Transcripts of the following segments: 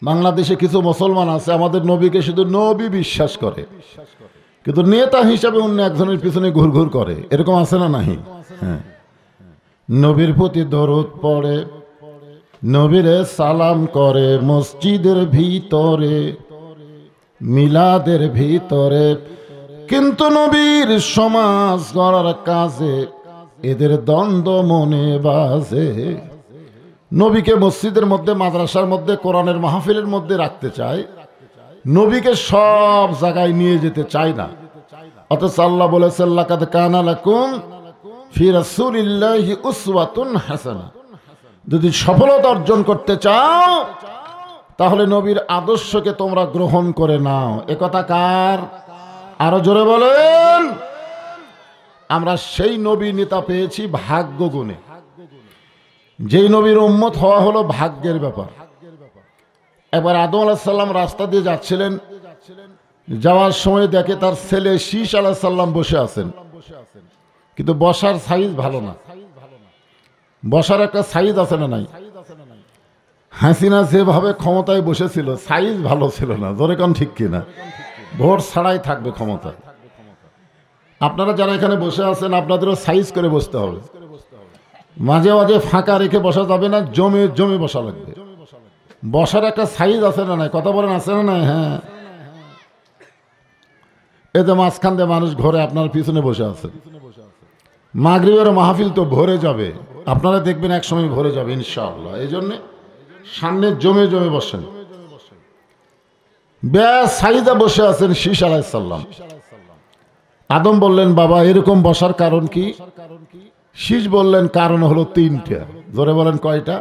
বাংলাদেশে কিছু মুসলমান আছে আমাদের নবীকে শুধু নবী বিশ্বাস করে, কিন্তু নেতা হিসাবে অন্য একজনের পিছনে ঘুরঘুর করে, এরকম আছে না নাহি? হ্যাঁ, নবীর প্রতি দরুদ পড়ে, নবীরে সালাম করে মসজিদের ভিতরে, মিলাদের ভিতরে, কিন্তু নবীর সমাজ গড়ার কাজে এদের দ্বন্দ্ব মনে বাজে। নবীকে মসজিদের মধ্যে, মাদ্রাসার মধ্যে, কোরআনের মাহফিলের মধ্যে রাখতে চায়, নবীকে সব জায়গায় নিয়ে যেতে চায় না। অথচ আল্লাহ বলেছেন লাকাদ কানা লাকুম ফি রাসূলিল্লাহি উসওয়াতুন হাসানাহ, যদি সফলতা অর্জন করতে চাও তাহলে নবীর আদর্শকে তোমরা গ্রহণ করে নাও। একথা কার? আরো জোরে বলেন। আমরা সেই নবী নেতা পেয়েছি ভাগ্য গুণে। যেই নবীর উম্মত হওয়া হলো ভাগ্যের ব্যাপার। এবার আদম আলাইহিস সালাম রাস্তা দিয়ে যাচ্ছিলেন, যাওয়ার সময় দেখে তার ছেলে শীষ আলাইহিস সালাম বসে আছেন, কিন্তু বসার সাইজ ভালো না। বসার একটা সাইজ আছে না নাই? হাসিনা যেভাবে ক্ষমতায় বসেছিল সাইজ ভালো ছিল না, জোরে কোন ঠিক কিনা? ভোট ছাড়াই থাকবে ক্ষমতায়। আপনারা যারা এখানে বসে আছেন আপনাদেরও সাইজ করে বসতে হবে, মাঝে মাঝে ফাঁকা রেখে বসা যাবে না, জমে জমে বসা লাগবে। বসার একটা সাইজ আছে না নাই? কথা বলেন, আছে না নাই? হ্যাঁ, এতে মাঝখান দিয়ে মানুষ ঘরে আপনার পিছনে বসে আছে। মাগরিবের মাহফিল তো ভরে যাবে, আপনারা দেখবেন এক সময় ভরে যাবে ইনশাআল্লাহ। এই জন্যে সামনে জমে জমে বসেন। ব্যাস সাইদা বসে আছেন শীষ আলাইহিস সালাম। আদম বললেন বাবা এরকম বসার কারণ কি? শীষ বললেন কারণ হলো তিনটা। জোরে বলেন কয়টা?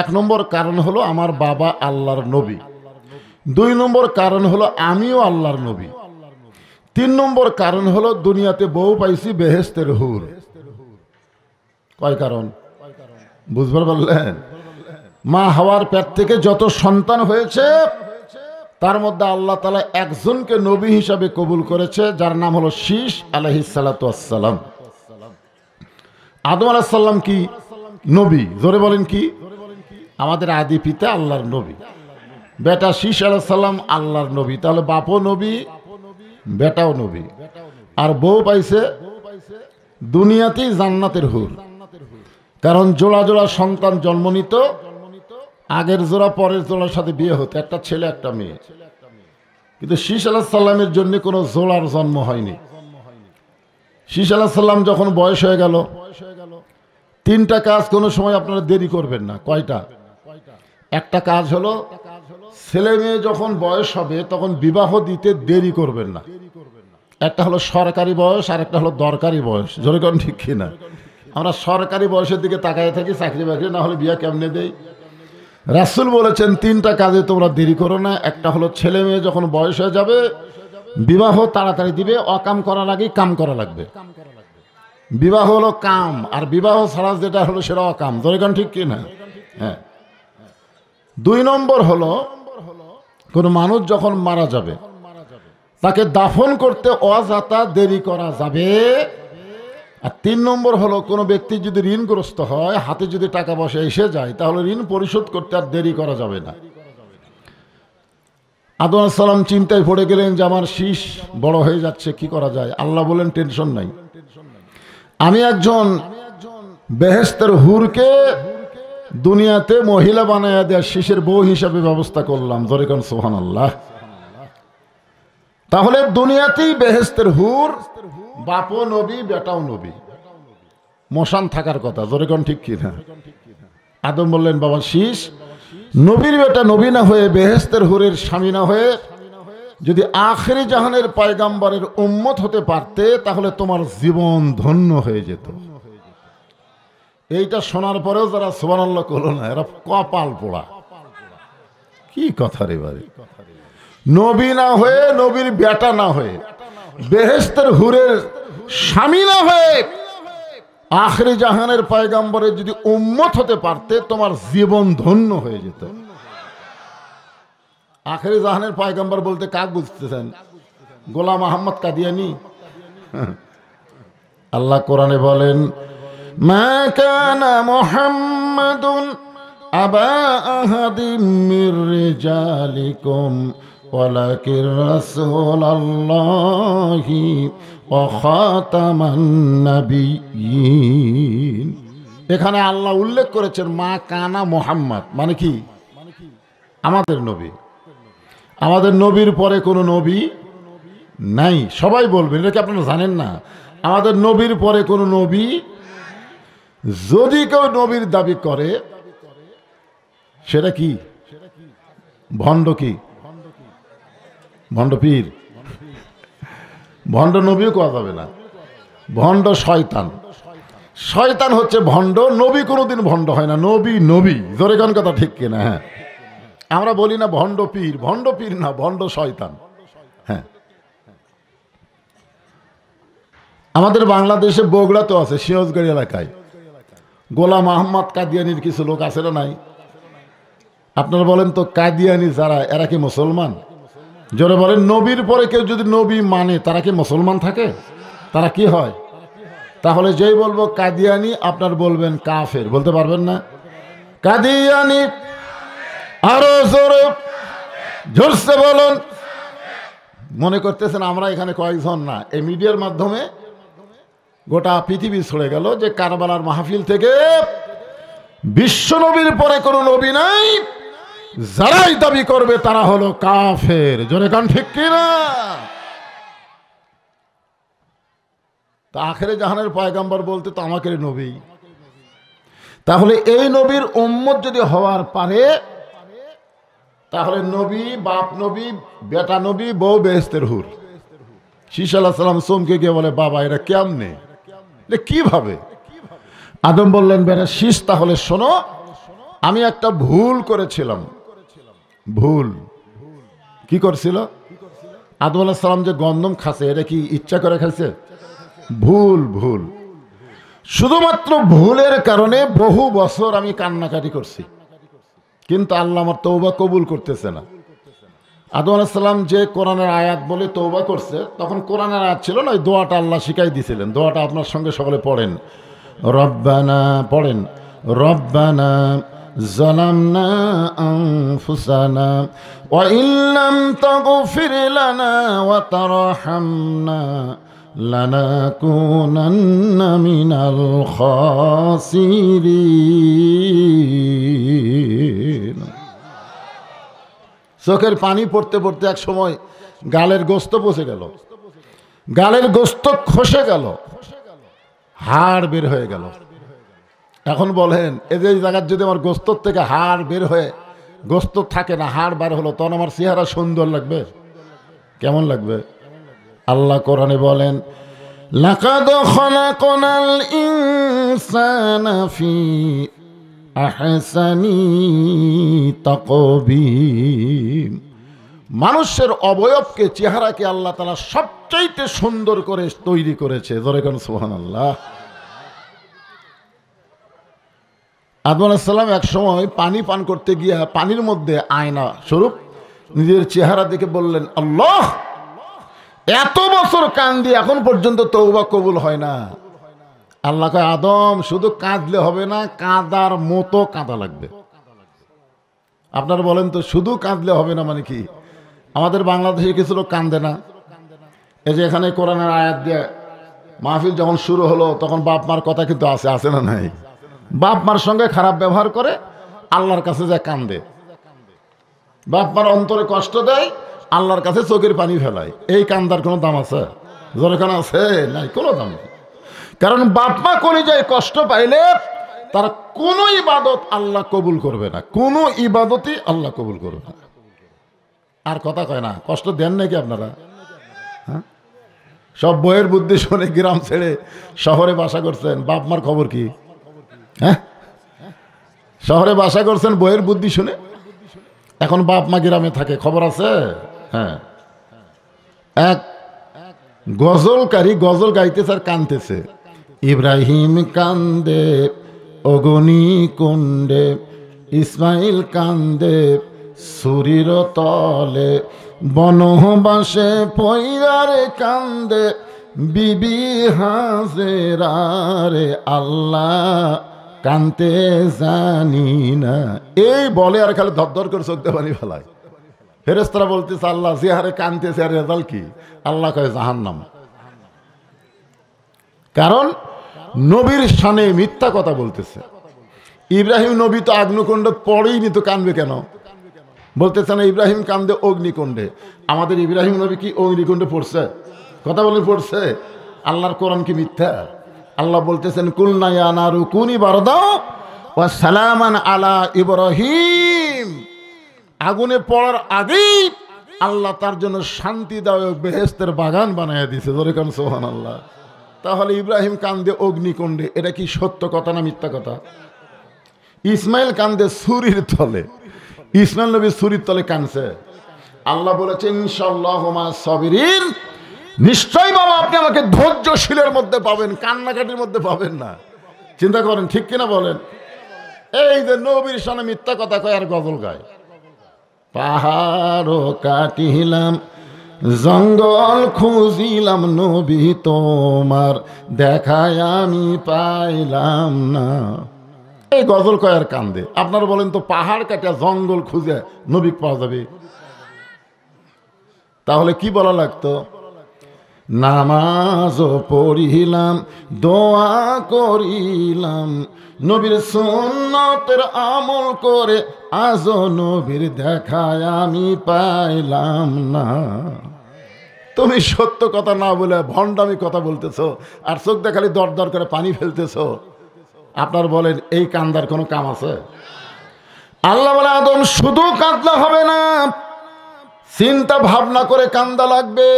এক নম্বর কারণ হলো আমার বাবা আল্লাহর নবী, দুই নম্বর কারণ হলো আমিও আল্লাহর নবী, তিন নম্বর কারণ হলো দুনিয়াতে বউ পাইছি বেহেশতের হুর। কয় কারণ বুঝবার পারলেন? মা হাওয়ার পেট থেকে যত সন্তান হয়েছে তার মধ্যে আল্লাহ তাআলা একজনকে নবী হিসাবে কবুল করেছে, যার নাম হলো শীষ আলাইহিস সালাতু ওয়াস সালাম। আদম আলাইহিস সালাম কি নবী? জোরে বলেন কি? আমাদের আদি পিতা আল্লাহর নবী, বেটা শীষ আলাইহিস সালাম আল্লাহর নবী, তাহলে বাপও নবী বেটাও নবী। আর বউ পাইছে দুনিয়াতেই জান্নাতের হুর, কারণ জোড়া জোড়া সন্তান জন্ম নিত, আগের জোড়া পরের জোড়ার সাথে বিয়ে হতো, একটা ছেলে একটা মেয়ে। কিন্তু শীষ আলাইহিস সালামের জন্য কোনো জোড়ার জন্ম হয়নি। শীষ আলাইহিস সালাম যখন বয়স হয়ে গেল, তিনটা কাজ কোনো সময় আপনারা দেরি করবেন না। কয়টা? একটা কাজ হলো ছেলে মেয়ে যখন বয়স হবে তখন বিবাহ দিতে দেরি করবেন না। একটা হলো সরকারি বয়স আর একটা হলো দরকারি বয়স। জোরে কোন ঠিক কিনা? আমরা সরকারি বয়সের দিকে তাকায় থাকি, চাকরি বাকরি না হলে বিয়া কেমনে দেই। রাসূল বলেছেন তিনটা কাজে তোমরা দেরি করো না। একটা হলো ছেলে মেয়ে যখন বয়স হয়ে যাবে বিবাহ তাড়াতাড়ি দিবে, অকাম করার আগেই কাম করা লাগবে। বিবাহ হলো কাম, আর বিবাহ ছাড়া যেটা হলো সেটা অকাম। জোরে কোন ঠিক কিনা? হ্যাঁ। দুই নম্বর হলো কোন মানুষ যখন মারা যাবে তাকে দাফন করতে অযথা দেরি করা যাবে। আর তিন নম্বর হলো কোনো ব্যক্তি যদি ঋণগ্রস্ত হয়, হাতে যদি টাকা পয়সা এসে যায়, তাহলে ঋণ পরিশোধ করতে আর দেরি করা যাবে না। আদম আলাইহিস সালাম চিন্তায় পড়ে গেলেন যে আমার শীষ বড় হয়ে যাচ্ছে, কি করা যায়? আল্লাহ বলেন টেনশন নাই, আমি একজন বেহেশতের হুরকে দুনিয়াতে মহিলা বানায়া দেয়া শীষের বউ হিসাবে ব্যবস্থা করলাম। জোরে কোন সুবহানাল্লাহ। তাহলে দুনিয়াতেই বেহেশতের হুর, বাপও নবী বেটাও নবী, মশান থাকার কথা। জোরে কোন ঠিক কিনা? আদম বললেন বাবা শীষ নবীর বেটা নবী না হয়ে বেহেশতের হুরের স্বামী না হয়ে যদি আখিরি জাহানের পয়গাম্বরের উম্মত হতে পারতে তাহলে তোমার জীবন ধন্য হয়ে যেত। এইটা শোনার পরেও যারা সুবহানাল্লাহ করলো না এরা কপাল পোড়া। কি কথা রে ভাই? নবী না হয়ে, নবীর বেটা না হয়ে, বেহেশতের হুরের স্বামী না হয়ে আখিরি জাহানের পয়গাম্বরের যদি উম্মত হতে পারতে তোমার জীবন ধন্য হয়ে যেত। আখিরি জাহানের পয়গাম্বর বলতে কাক বুঝতেছেন? গোলাম আহমদ কাদিয়ানী। আল্লাহ কোরআনে বলেন মা কানা মুহাম্মাদুন আবা আহাদিম মির রিজালিকুম ওয়ালাকির রাসূলুল্লাহি ওয়া খাতামান নাবিয়্যিন। এখানে আল্লাহ উল্লেখ করেছেন মা কানা মুহাম্মদ, মানে কি? আমাদের নবী। আমাদের নবীর পরে কোনো নবী নাই। সবাই বলবেন, এটা কি আপনারা জানেন না? আমাদের নবীর পরে কোনো নবী, যদি কেউ নবীর দাবি করে সেটা কি? ভণ্ড। কি ভণ্ড? পীর। ভণ্ড নবীও কোয়া যাবে না, ভণ্ড শয়তান। শয়তান হচ্ছে ভণ্ড, নবী কোনোদিন ভণ্ড হয় না। নবী নবী, জোরে কোন কথা ঠিক কিনা? হ্যাঁ, আমরা বলি না ভণ্ড পীর, ভণ্ড পীর না, ভণ্ড শয়তান। হ্যাঁ, আমাদের বাংলাদেশে বগুড়া তো আছে, সিরাজগঞ্জ এলাকায় গোলাম আহমদ কাদিয়ানির কিছু লোক আছে না নাই? আপনারা বলেন তো, কাদিয়ানি যারা, এরা কি মুসলমান? জোরে বলেন। নবীর পরে কেউ যদি নবী মানে, তারা কি মুসলমান থাকে? তারা কি হয়? তাহলে যেই বলবো কাদিয়ানি, আপনার বলবেন কাফের, বলতে পারবেন না? কাদিয়ানি, আরো জোরে জোরসে বলুন। মনে করতেছেন আমরা এখানে কয়েকজন না, এই মিডিয়ার মাধ্যমে গোটা পৃথিবী ছড়ে গেল যে কারবালার মাহফিল থেকে বিশ্ব নবীর পরে কোনো নবী নাই, যারাই দাবি করবে তারা হলো কাফের। জোরে কান ঠিক কিনা? তা আখেরে জাহানের পয়গাম্বর বলতে তো আমাকে নবী। তাহলে এই নবীর উম্মত যদি হওয়ার পারে, তাহলে নবী, বাপ নবী, বেটা নবী, বউ বেহেশতের হুর। শীশ আলাইহিস সালাম চমকে গিয়ে বলে, বাবা এটা কেমনে, কিভাবে? আদম বললেন, বেটা শীষ, তাহলে শোনো, আমি একটা ভুল করেছিলাম। ভুল কি করছিল? আদম আলাইহিস সালাম যে গন্ধম খাচ্ছে, এটা কি ইচ্ছা করে খাইছে? ভুল। ভুল, শুধুমাত্র ভুলের কারণে বহু বছর আমি কান্নাকাটি করছি, কিন্তু আল্লাহ আমার তওবা কবুল করতেছে না। আদম আলাইহিস সালাম যে কোরআনের আয়াত বলে তওবা করছে, তখন কোরআনের আয়াত ছিল না, ওই দোয়াটা আল্লাহ শিখাই দিয়েছিলেন। দোয়াটা আপনার সঙ্গে সকলে পড়েন। রব্বানা, পড়েন, রব্বানা যালামনা আনফুসানা ওয়া ইল্লাম তাগফির লানা ওয়া তারহামনা লানাকুনান্না মিনাল খাসিরিন। চোখের পানি পড়তে পড়তে এক সময় গালের গোস্ত পচে গেল, গালের গোস্ত খসে গেল, হাড় বের হয়ে গেল। এখন বলেন, এই যে জায়গার যদি আমার গোস্তর থেকে হাড় বের হয়ে, গোস্ত থাকে না, হাড় বার হলো, তখন আমার চেহারা সুন্দর লাগবে? কেমন লাগবে? আল্লাহ কোরআনে বলেন, লাকাদ খালাকনাল ইনসানা ফি আহসানি তাকবীম। মানুষের অবয়বকে, চেহারাকে আল্লাহ তাআলা সবচাইতে সুন্দর করে তৈরি করেছে। জোরে কোন সুবহানাল্লাহ। আদম আলাইহিস সালাম এক সময় পানি পান করতে গিয়ে পানির মধ্যে আয়না স্বরূপ নিজের চেহারা দেখে বললেন, আল্লাহ, এত বছর কান্দি, এখন পর্যন্ত তওবা কবুল হয় না। আল্লাহ কয়, আদম, শুধু কাঁদলে হবে না, কাঁদার মতো কাঁদা লাগবে। আপনারা বলেন তো, শুধু কাঁদলে হবে না মানে কি? আমাদের বাংলাদেশে কিছু লোক কান্দে না। এই যে এখানে কোরআনের আয়াত দিয়ে মাহফিল যখন শুরু হলো, তখন বাপ মার কথা কিন্তু আছে না নাই? বাপ মার সঙ্গে খারাপ ব্যবহার করে, আল্লাহর কাছে যায় কান্দে। বাপ মার অন্তরে কষ্ট দেয়, আল্লাহর কাছে চোখের পানি ফেলায়। এই কান্দার কোনো দাম আছে? যেখানে আছে নাই, কোনো দাম নেই। কারণ বাপ মা কলিজায় কষ্ট পাইলে তার কোনো ইবাদত আল্লাহ কবুল করবে না, কোনো ইবাদতই আল্লাহ কবুল করবে না। আর কথা কয় না, কষ্ট দেন নাকি আপনারা? হ্যাঁ, সব বইয়ের বুদ্ধি শুনে গ্রাম ছেড়ে শহরে বাসা করছেন, বাপ মার খবর কি? হ্যাঁ, শহরে বাসা করছেন বইয়ের বুদ্ধি শুনে, এখন বাপ মা গ্রামে থাকে, খবর আছে? হ্যাঁ, এক গজলকারী গজল গাইতেছে আর কানতেছে, ইব্রাহিম কান্দে অগনি কুণ্ডে, ইসমাইল কান্দে সুরির তলে, বনবাসে পৈরারে কান্দে বিবি হাজেরারে, আল্লাহ কানতে জানি না, এই বলে আর খালি ধর করে চোখতে পানি ফেলায়। ফেরেশতারা বলতেছে আল্লাহ যে হারে কানতেছে আর রেজাল্ট কি? আল্লাহ কয় জাহান্নাম। কারণ নবীর শানে মিথ্যা কথা বলতেছে। ইব্রাহিম নবী তো আগ্নিকুণ্ড পড়েইনি, তো কানবে কেন? বলতেছে না ইব্রাহিম কান্দে অগ্নিকুণ্ডে। আমাদের ইব্রাহিম নবী কি অগ্নিকুণ্ডে পড়ছে? কথা বলে পড়ছে? আল্লাহর কোরআন কি মিথ্যা? আল্লাহ বলতেছেন কুলনা ইয়া নারু কুনি বারদাও ওয়া সালামান আলা ইব্রাহিম। আগুনে পড়ার আগেই আল্লাহ তার জন্য শান্তিদায়ক বেহেশতের বাগান বানায় দিয়েছে। জোরে কান সুবহানাল্লাহ। তাহলে ইব্রাহিম কান্দে অগ্নিকুণ্ডে, এটা কি সত্য কথা না মিথ্যা কথা? ইসমাইল কান্দে ছুরির তলে, ইসমাইল নবী ছুরির তলে কানছে। আল্লাহ বলেছেন ইনশাআল্লাহু মা সাবিরিন, নিশ্চয়ই বাবা আপনি আমাকে ধৈর্যশীলের মধ্যে পাবেন, কান্নাকাটির মধ্যে পাবেন না। চিন্তা করেন, ঠিক কিনা বলেন? এই যে নবীর সামনে মিথ্যা কথা কয় আর গজল গায়। পাহাড়ও কাটিলাম জঙ্গল খুঁজিলাম নবী তোমার দেখায় আমি পাইলাম না, এই গজল কয় আর কান্দে। আপনারা বলেন তো পাহাড় কাটা জঙ্গল খুঁজে নবী পাওয়া যাবে? তাহলে কি বলা লাগতো? নামাজও পড়িলাম দোয়া করিলাম নবীর সুন্নতের আমল করে আজও নবীর দেখায় আমি পাইলাম না। তুমি সত্য কথা না বলে ভণ্ডামি কথা বলতেছো আর চোখ দেখালি দর দর করে পানি ফেলতেছো। আপনার বলেন এই কান্দার কোনো কাম আছে? আল্লাহ বলে আদম শুধু কাঁদলে হবে না, চিন্তা ভাবনা করে কান্দা লাগবে।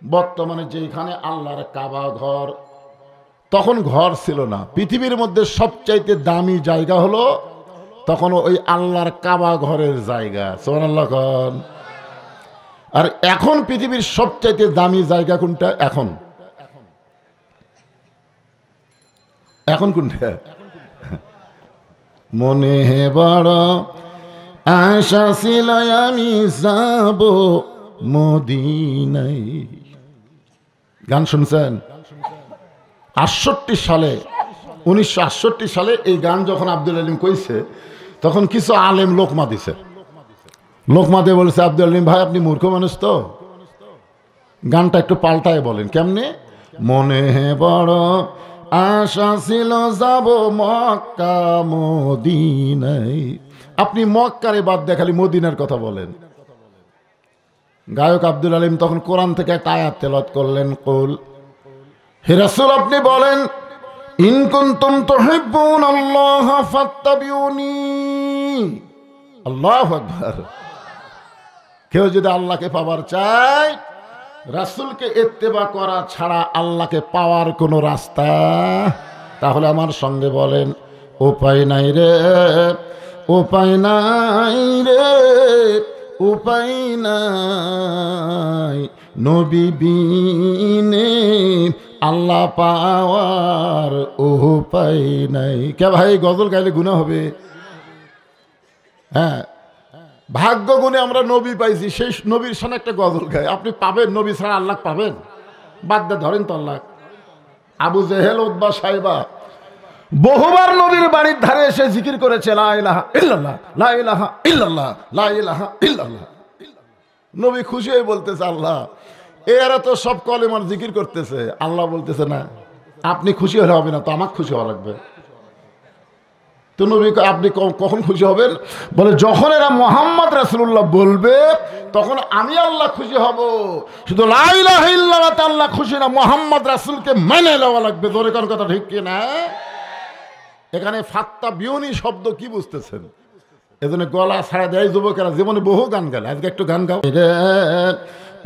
বর্তমানে যেখানে আল্লাহর কাবা ঘর, তখন ঘর ছিল না। পৃথিবীর মধ্যে সবচাইতে দামি জায়গা হলো তখন ওই আল্লাহর কাবা ঘরের জায়গা। সুবহানাল্লাহ খান। আর এখন পৃথিবীর সবচাইতে দামি জায়গা কোনটা? এখন এখন কোনটা? মনে বড় আশা ছিল আমি যাব মদিনায়। গান শুনছেন? 68 সালে 1968 সালে এই গান যখন আব্দুল আলিম কইছে, তখন কিছু আলেম লোকমা দিছে। লোকমা দিয়ে বলেছে আব্দুল আলিম ভাই আপনি মূর্খ মানুষ, তো গানটা একটু পাল্টায় বলেন। কেমনে? মনে বড় আশা ছিল যাব মক্কা মদিনায়। আপনি মক্কারে বাদ দিয়ে খালি মদিনার কথা বলেন। গায়ক আব্দুল আলিম তখন কোরআন থেকে একটা আয়াত তেলাওয়াত করলেন, কুল হে রাসূল আপনি বলেন ইন কুনতুম তুহিব্বুনাল্লাহ ফাত্তাবিউনি। আল্লাহু আকবার। কেউ যদি আল্লাহকে পাওয়ার চায়, রাসূলকে ইত্তেবা করা ছাড়া আল্লাহকে পাওয়ার কোনো রাস্তা, তাহলে আমার সঙ্গে বলেন উপায় নাই রে, উপায় নাই রে, উপায় নাই নবী বিনে আল্লাহ পাওয়ার উপায় নাই। কে ভাই গজল গাইলে গুনাহ হবে? হ্যাঁ, ভাগ্য গুণে আমরা নবী পাইছি, সেই নবীর সামনে একটা গজল গায়। আপনি পাবেন নবী ছাড়া আল্লাহ পাবেন? বাদ দিয়ে ধরেন তো আল্লাহ। আবু জেহেল উতবা সাইবা বহুবার নবীর বাড়ির ধারে এসে জিকির করেছে লা ইলাহা ইল্লাল্লাহ, লা ইলাহা ইল্লাল্লাহ, লা ইলাহা ইল্লাল্লাহ। নবী খুশি হয়ে বলতেছে আল্লাহ এরা তো সব কলেমার জিকির করতেছে। আল্লাহ বলতেছে না, আপনি খুশি হলে হবে না, তো আমাকে খুশি হওয়া লাগবে। তো নবী আপনি কখন খুশি হবেন? বলে যখন এরা মুহাম্মদ রাসূলুল্লাহ বলবে তখন আমি আল্লাহ খুশি হব। শুধু লা ইলাহা ইল্লাল্লাহ তে আল্লাহ খুশি না, মুহাম্মদ রাসূলকে মেনে নেওয়া লাগবে। জোরে কোন কথা ঠিক কি না? এখানে ফাত্তা বিউনি শব্দ কি বুঝতেছেন? এজন্য গলা ছাড়া দেয় যুবকেরা, জীবনে বহু গান গায়। আজকে একটু গান গাও। রে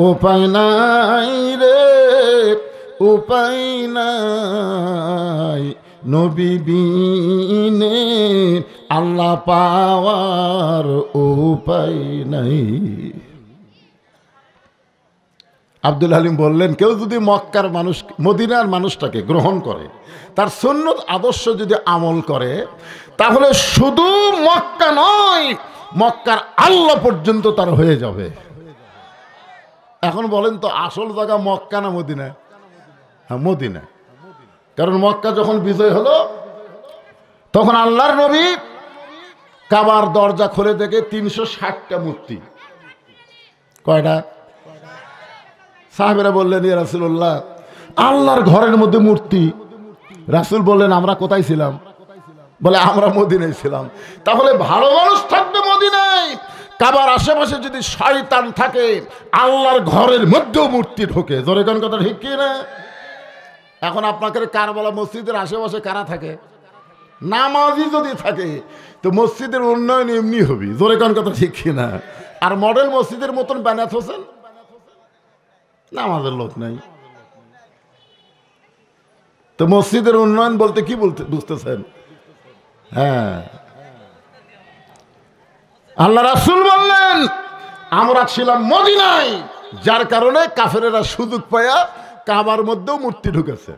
উপায় নাই রে, উপায় নাই নবী বিনে আল্লাহ পাওয়ার উপায় নাই। আব্দুল হালিম বললেন কেউ যদি মক্কার মানুষ মদিনার মানুষটাকে গ্রহণ করে, তার সুন্নত আদর্শ যদি আমল করে, তাহলে শুধু মক্কা নয় মক্কার আল্লাহ পর্যন্ত তার হয়ে যাবে। এখন বলেন তো আসল জায়গা মক্কা না মদিনা? হ্যাঁ মদিনা। কারণ মক্কা যখন বিজয় হলো তখন আল্লাহর নবী কাবার দরজা খুলে দেখে 360টা মূর্তি। কয়টা? সাহাবেরা বললেন, ইয়া রাসূলুল্লাহ, আল্লাহর ঘরের মধ্যে মূর্তি। রাসূল বললেন, আমরা কোথায় ছিলাম? বলে, আমরা মদিনায় ছিলাম। তাহলে ভালো মানুষ থাকবে মদিনায়, কাবার আশেপাশে যদি শয়তান থাকে, আল্লাহর ঘরের মধ্যেও মূর্তি ঢোকে। জোরে কোন কথা ঠিক কি না? এখন আপনাকে কারবালা মসজিদের আশেপাশে কারা থাকে? নামাজি যদি থাকে তো মসজিদের উন্নয়ন এমনি হবে। জোরে কোন কথা ঠিক কি না? আর মডেল মসজিদের মতন বানাত হোসেন, নামাজের লোক নাই। তো মসজিদের উন্নয়ন বলতে কি বলতে বুঝতেছেন? হ্যাঁ, আল্লাহ রাসূল বললেন, আমরা ছিলাম মদিনায়, যার কারণে কাফেরেরা সুযোগ পায়া কাবার মধ্যেও মূর্তি ঢুকেছে।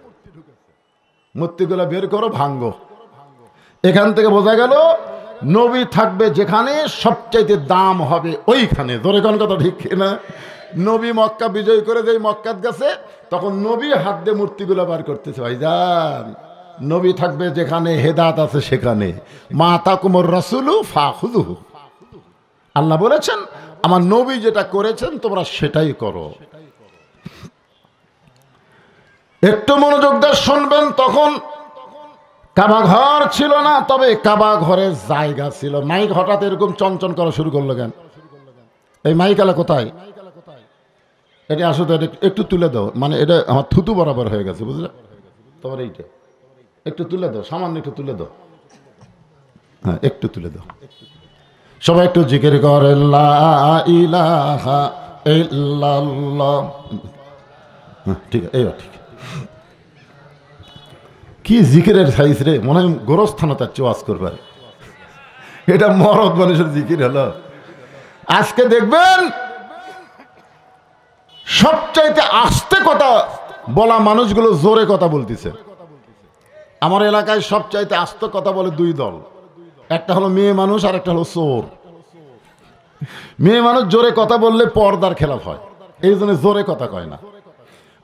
মূর্তিগুলা বের করো, ভাঙ্গো। এখান থেকে বোঝা গেল নবী থাকবে যেখানে সবচাইতে দাম হবে ওইখানে। জোরে কোন কথা ঠিক না? নবী মক্কা বিজয় করে যেই মক্কাত গেছে, তখন নবী হাত দিয়ে মূর্তিগুলো বার করতেছে। ভাইজান, নবী থাকবে যেখানে, হেদাত আছে সেখানে। মা তাকুমুর রাসূলু ফাখুযুহু। আল্লাহ বলেছেন, আমার নবী যেটা করেছেন তোমরা সেটাই করো। একটু মনোযোগ দিয়ে শুনবেন। তখন কাবা ঘর ছিল না, তবে কাবা ঘরের জায়গা ছিল। মাইক হঠাৎ এরকম চঞ্চন করা শুরু করলো কেন? এই মাইক আলা কোথায়? এটা আসলে একটু তুলে দাও, মানে এটা আমার থুতু বরাবর হয়ে গেছে, বুঝলে? তোমার এইটা একটু তুলে দাও, সামান্য একটু তুলে দাও। হ্যাঁ, একটু তুলে দাও। সবাই একটু জিকির করে, লা ইলাহা ইল্লাল্লাহ। ঠিক আছে, এইবার ঠিক। কি জিকিরের সাইজ রে, মনে হয় গোরস্থানে তার ওয়াজ করবার। এটা মরদ মানুষের জিকির হলো। আজকে দেখবেন সবচাইতে আস্তে কথা বলা মানুষগুলো জোরে কথা বলতেছে। আমার এলাকায় সবচাইতে আস্তে কথা বলে দুই দল, একটা হলো মেয়ে মানুষ আর একটা হলো চোর। মেয়ে মানুষ জোরে কথা বললে পর্দার খেলাফ হয়, এই জন্য জোরে কথা কয় না।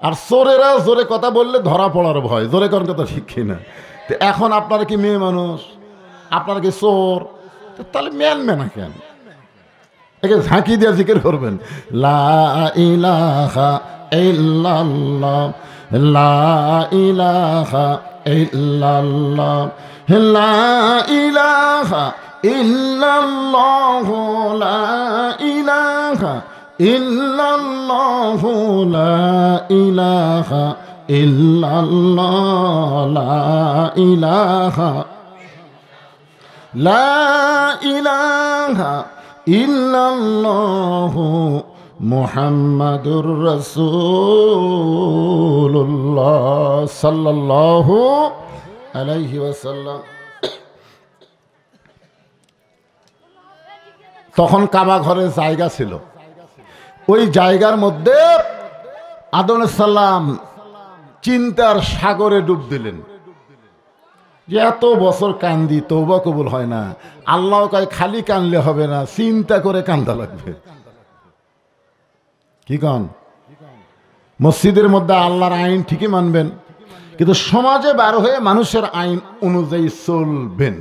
আর চোরেরা জোরে কথা বললে ধরা পড়ার ভয়। জোরে কোন কথা ঠিক কিনা? তো এখন আপনারা কি মেয়ে মানুষ, আপনারা কি চোর, তাহলে মেন মেনা কেন? একে ঝাঁকি দিয়ে জিকির করবেন, লা ইলাহা ইল্লাল্লাহ, লা ইলাহা ইল্লাল্লাহ, লা ইলাহা ইল্লাল্লাহ, লা ইলাহা ইল্লাল্লাহ, লা ইলাহা ইল্লাল্লাহ, লা ইলাহা, লা ইলাহা ইল্লাল্লাহ, মুহাম্মাদুর রাসূলুল্লাহ সাল্লাল্লাহু আলাইহি ওয়াসাল্লাম। তখন কাবা ঘরের জায়গা ছিল, ওই জায়গার মধ্যে আদম আলাইহিস সালাম চিন্তার সাগরে ডুব দিলেন যে এত বছর কান্দি, তওবা কবুল হয় না। আল্লাহ কয় খালি কানলে হবে না, চিন্তা করে কান্দা লাগবে। কি কন? মসজিদের মধ্যে আল্লাহর আইন ঠিকই মানবেন, কিন্তু সমাজে বার হয়ে মানুষের আইন অনুযায়ী চলবেন।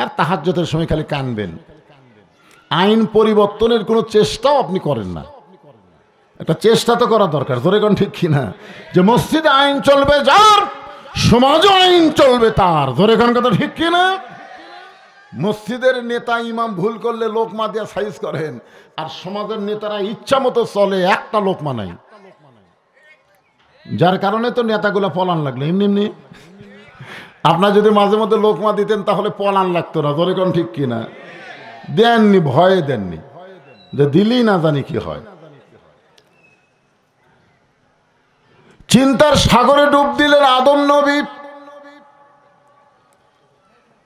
আর তাহাজ্জুদের সময় খালি কানবেন। আইন পরিবর্তনের কোনো চেষ্টাও আপনি করেন না। একটা চেষ্টা তো করা দরকার। জোরে কোন ঠিক কিনা? যে মসজিদে আইন চলবে যার, সমাজে আইন চলবে তার। জোরে কোন কথা ঠিক কিনা? মসজিদের নেতা ইমাম ভুল করলে লোকমা দিয়ে সাইজ করেন, আর সমাজের নেতারা ইচ্ছা মতো চলে, একটা লোকমা নাই। যার কারণে তো নেতাগুলো পলান লাগলো এমনি এমনি। আপনার যদি মাঝে মধ্যে লোকমা দিতেন তাহলে পলান লাগতো না। জোরে কোন ঠিক কিনা? দেননি, ভয়ে দেননি, যে দিলেই না জানি কি হয়। চিন্তার সাগরে ডুব দিলেন আদম নবী,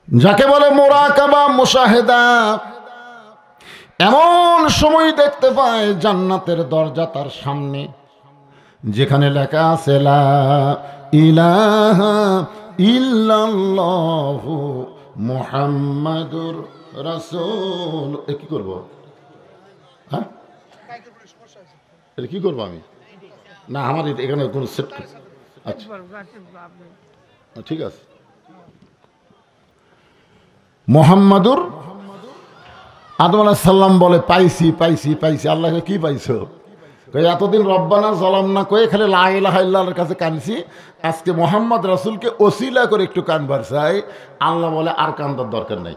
যাকে বলে মুরাকাবা, মুশাহেদা। এমন সময় দেখতে পায় জান্নাতের দরজা তার সামনে, যেখানে লেখা আছে লা ইলাহা ইল্লাল্লাহু মুহাম্মাদুর রাসূল। কি করব? হ্যাঁ, এটা কি করবো আমি? না, আমার এখানে কোনো সেট। আচ্ছা, ঠিক আছে। মুহাম্মাদুর। আদম আলাইহিস সালাম বলে পাইছি পাইছি পাইছি। আল্লাহকে কি পাইছো? এতদিন রব্বানা যালামনা কয়ে খালি লা ইলাহা ইল্লাল্লাহর কাছে কানছি, আজকে মুহাম্মদ রাসূলকে ওসিলা করে একটু কানবার চাই। আল্লাহ বলে আর কান্দার দরকার নাই,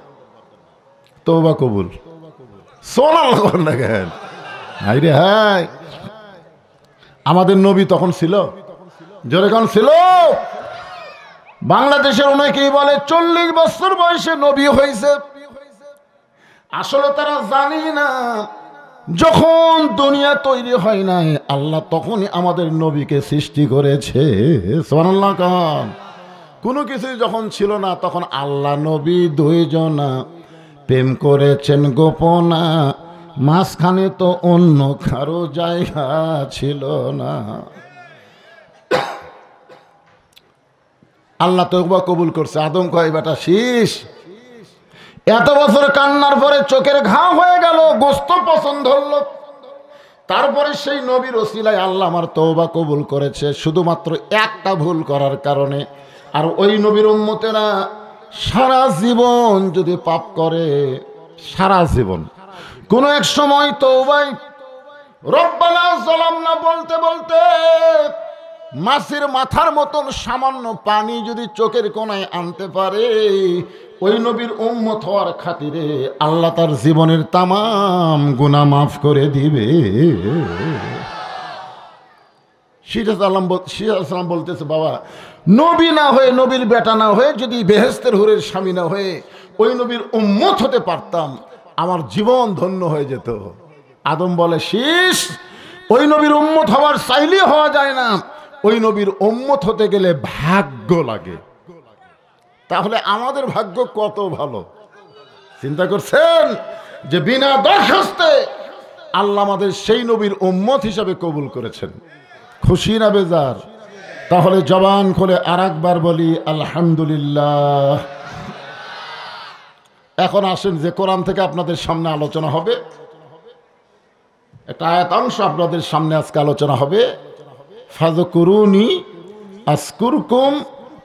তওবা কবুল। সুবহানাল্লাহ করেন না কেন? হাই রে হাই, আমাদের নবী তখন ছিল, জোরে কোন ছিল? বাংলাদেশের অনেকেই বলে 40 বছর বয়সে নবী হয়েছে। আসলে তারা জানি না, যখন দুনিয়া তৈরি হয় নাই আল্লাহ তখনই আমাদের নবীকে সৃষ্টি করেছে। সুবহানাল্লাহ কান। কোনো কিছুই যখন ছিল না তখন আল্লাহ নবী দুইজনা প্রেম করেছেন গোপনা, মাঝখানে তো অন্য কারো জায়গা ছিল না। আল্লাহ তওবা কবুল করছে। আদম কয় বেটা শীষ, এত বছর কান্নার পরে চোখের ঘাম হয়ে গেল, গোস্ত পছন্দ হলো, তারপরে সেই নবীর ওসিলায় আল্লাহ আমার তওবা কবুল করেছে, শুধুমাত্র একটা ভুল করার কারণে। আর ওই নবীর উম্মতেরা সারা জীবন যদি পাপ করে, সারা জীবন কোনো এক সময় তওবায় রব্বানা যালামনা বলতে বলতে মাছের মাথার মতন সামান্য পানি যদি চোখের কোনায় আনতে পারে, ওই নবীর উম্মত হওয়ার খাতিরে আল্লাহ তার জীবনের তামাম গুনাহ মাফ করে দিবে। সিরাজ বলতেছে, বাবা নবী না হয়ে, নবীর বেটা না হয়ে, যদি বেহেশতের হুরের স্বামী না হয়ে ওই নবীর উম্মত হতে পারতাম, আমার জীবন ধন্য হয়ে যেত। আদম বলে শীষ, ওই নবীর উম্মত হওয়ার চাইলে হওয়া যায় না, ওই নবীর উম্মত হতে গেলে ভাগ্য লাগে। তাহলে আমাদের ভাগ্য কত ভালো, চিন্তা করছেন? যে বিনা দরখাস্তে আল্লাহ আমাদের সেই নবীর উম্মত হিসাবে কবুল করেছেন। খুশি না বেজার? তাহলে জবান খুলে আরেকবার বলি আলহামদুলিল্লাহ। এখন আসেন যে কোরআন থেকে আপনাদের সামনে আলোচনা হবে, একটা আয়াতাংশ আপনাদের সামনে আজকে আলোচনা হবে। ফাযকুরুনি আযকুরকুম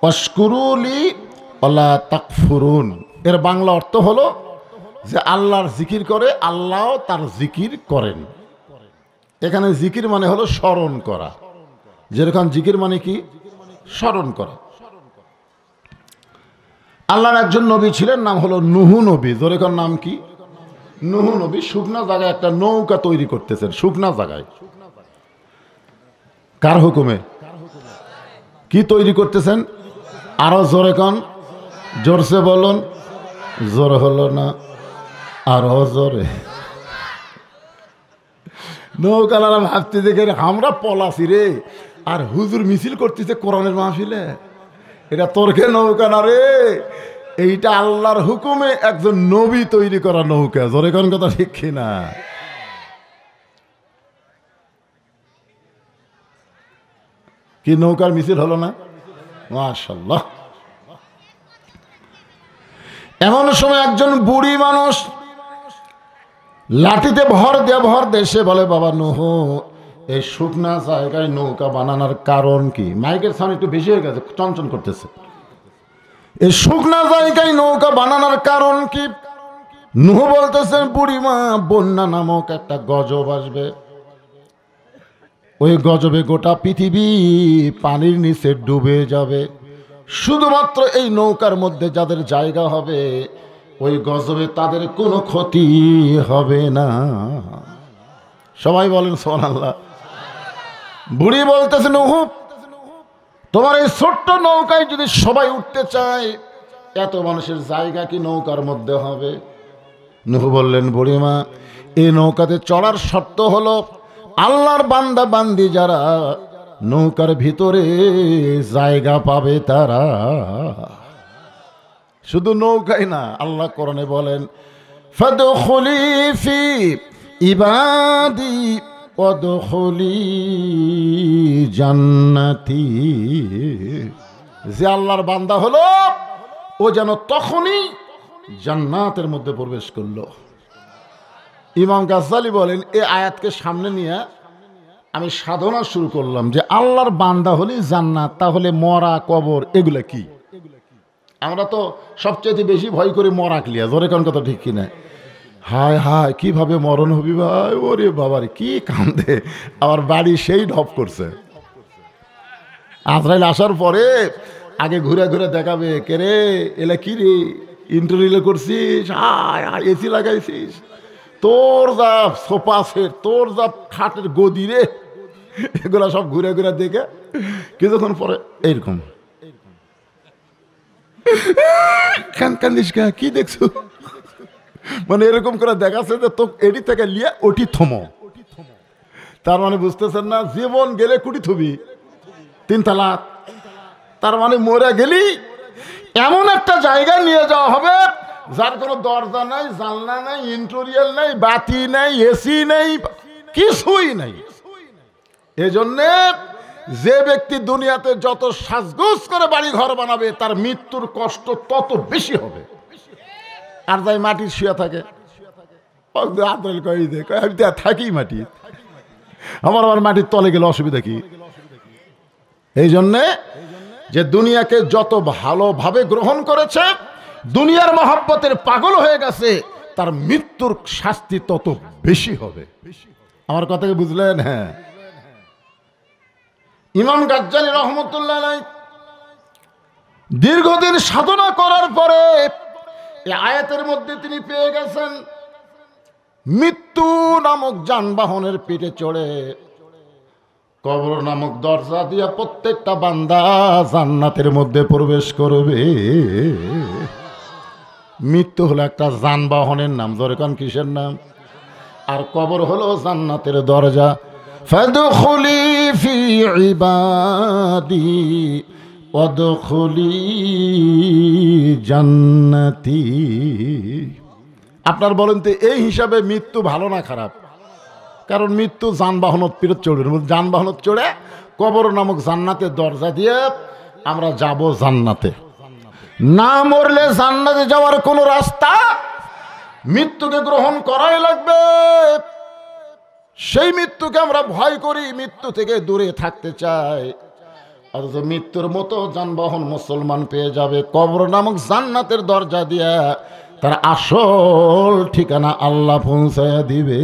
ওয়াশকুরুলি ওয়ালা তাকফুরুন। এর বাংলা অর্থ হলো যে আল্লাহর জিকির করে, আল্লাহ তার জিকির করেন। এখানে জিকির মানে হলো স্মরণ করা, যেরকম জিকির মানে কি? স্মরণ করা। আল্লাহর একজন নবী ছিলেন, নাম হলো নূহ নবী। যেরকম নাম কি? নূহ নবী শুকনা জায়গায় একটা নৌকা তৈরি করতেছেন, শুকনা জায়গায়। কার হুকুমে? কি তৈরি করতেছেন? আরো জোরে কন, জোরসে বলুন। জোর হলো না, আরো জোরে। নৌকালারা ভাবতে দেখে আমরা পলাশি রে, আর হুজুর মিছিল করতেছে কোরআনের মাহফিলে। এটা তোরকে নৌকা না রে, এইটা আল্লাহর হুকুমে একজন নবী তৈরি করা নৌকা। জোরে কোন কথা ঠিক কিনা? কি নৌকার মিছিল হলো না? মাশাআল্লাহ। এমন সময় একজন বুড়ি মানুষ লাঠিতে ভর দেশে বলে, বাবা নূহ, এই শুকনা জায়গায় নৌকা বানানোর কারণ কি? মাইকের সাউন্ড একটু বেশি হয়ে গেছে, চঞ্চন করতেছে। এই শুকনা জায়গায় নৌকা বানানোর কারণ কি? নূহ বলতেছেন, বুড়িমা, বন্যা নামক একটা গজব আসবে, ওই গজবে গোটা পৃথিবী পানির নিচে ডুবে যাবে। শুধুমাত্র এই নৌকার মধ্যে যাদের জায়গা হবে, ওই গজবে তাদের কোনো ক্ষতি হবে না। সবাই বলেন সুবহানাল্লাহ। বুড়ি বলতেছে, নূহ, তোমার এই ছোট্ট নৌকায় যদি সবাই উঠতে চায়, এত মানুষের জায়গা কি নৌকার মধ্যে হবে? নূহ বললেন, বুড়িমা, এই নৌকাতে চড়ার শর্ত হলো আল্লাহর বান্দা বান্দি যারা নৌকার ভিতরে জায়গা পাবে তারা। শুধু নৌকাই না, আল্লাহ কোরআনে বলেন, ফাদখুলি ফি ইবাদি ওয়াদখুলি জান্নাতি। যে আল্লাহর বান্দা হলো, ও যেন তখনই জান্নাতের মধ্যে প্রবেশ করলো। ইমাম গাজ্জালি বলেন, এই আয়াতকে সামনে নিয়ে আমি সাধনা শুরু করলাম যে আল্লাহর বান্দা হলে জান্নাত, তাহলে মরা, কবর এগুলা কি? আমরা তো সবচেয়ে বেশি ভয় করি মরাকলিয়া, জোরে কোন কথা ঠিক কিনা? হায় হায় কিভাবে মরণ হবি ভাই, ওরে বাবারে কি কান্দে। আমার বাড়ি সেই ঢপ করছে। আজরাইল আসার পরে আগে ঘুরে ঘুরে দেখাবে, কে রে এলা কি রে ইন্টারভিউ করছিস, হায় হায় এসি লাগাইছিস, তোর যা সোফা সেট, তোর যা খাটের গদি রে, এগুলা সব ঘুরে ঘুরে দেখে কিছুক্ষণ পরে এইরকম কান্দিস কি দেখছো, মানে এরকম করে দেখাচ্ছে যে তো এটি থেকে লিয়ে ওটি থমো। তার মানে বুঝতেছেন না, জীবন গেলে কুটি থবি 3 তালাক। তার মানে মরে গেলি এমন একটা জায়গায় নিয়ে যাওয়া হবে যার কোনো দরজা নাই, জানলা নাই, ইন্টেরিয়র নাই, বাতি নাই, এসি নাই, কিছুই নাই। এজন্যে যে ব্যক্তি দুনিয়াতে যত সাজগোজ করে বাড়ি ঘর বানাবে তার মৃত্যুর কষ্ট তত বেশি হবে। আর যাই মাটির শুয়ে থাকে, আমি থাকি মাটি, আমার মাটির তলে গেলে অসুবিধা কি? এই জন্যে যে দুনিয়াকে যত ভালোভাবে গ্রহণ করেছে, দুনিয়ার মহব্বতের পাগল হয়ে গেছে, তার মৃত্যুর শাস্তি তত বেশি হবে। আমার কথাকে বুঝলেন? হ্যাঁ। ইমাম গাজ্জালী রহমতুল্লাহ আলাইহি দীর্ঘদিন সাধনা করার পরে এই আয়াতের মধ্যে তিনি পেয়ে গেছেন মৃত্যু নামক যানবাহনের পিঠে চড়ে কবর নামক দরজা দিয়া প্রত্যেকটা বান্দা জান্নাতের মধ্যে প্রবেশ করবে। মৃত্যু হলো একটা যানবাহনের নাম, জোরে কোন কিসের নাম? আর কবর হলো জান্নাতের দরজা। ফাদখুলি ফি ইবাদি ওয়াদখুলি জান্নাতি। আপনার বলেন তো এই হিসাবে মৃত্যু ভালো না খারাপ? কারণ মৃত্যু যানবাহনত পিরত চড়ে, যানবাহনত চড়ে কবর নামক জান্নাতের দরজা দিয়ে আমরা যাব জান্নাতে। না মরলে জান্নাতে যাওয়ার কোনো রাস্তা, মৃত্যুকে গ্রহণ করাই লাগবে। সেই মৃত্যুকে আমরা ভয় করি, মৃত্যু থেকে দূরে থাকতে চাই, অথচ মৃত্যুর মতো যানবাহন মুসলমান পেয়ে যাবে কবর নামক জান্নাতের দরজা দিয়ে। তার আসল ঠিকানা আল্লাহ পৌঁছায়া দিবে।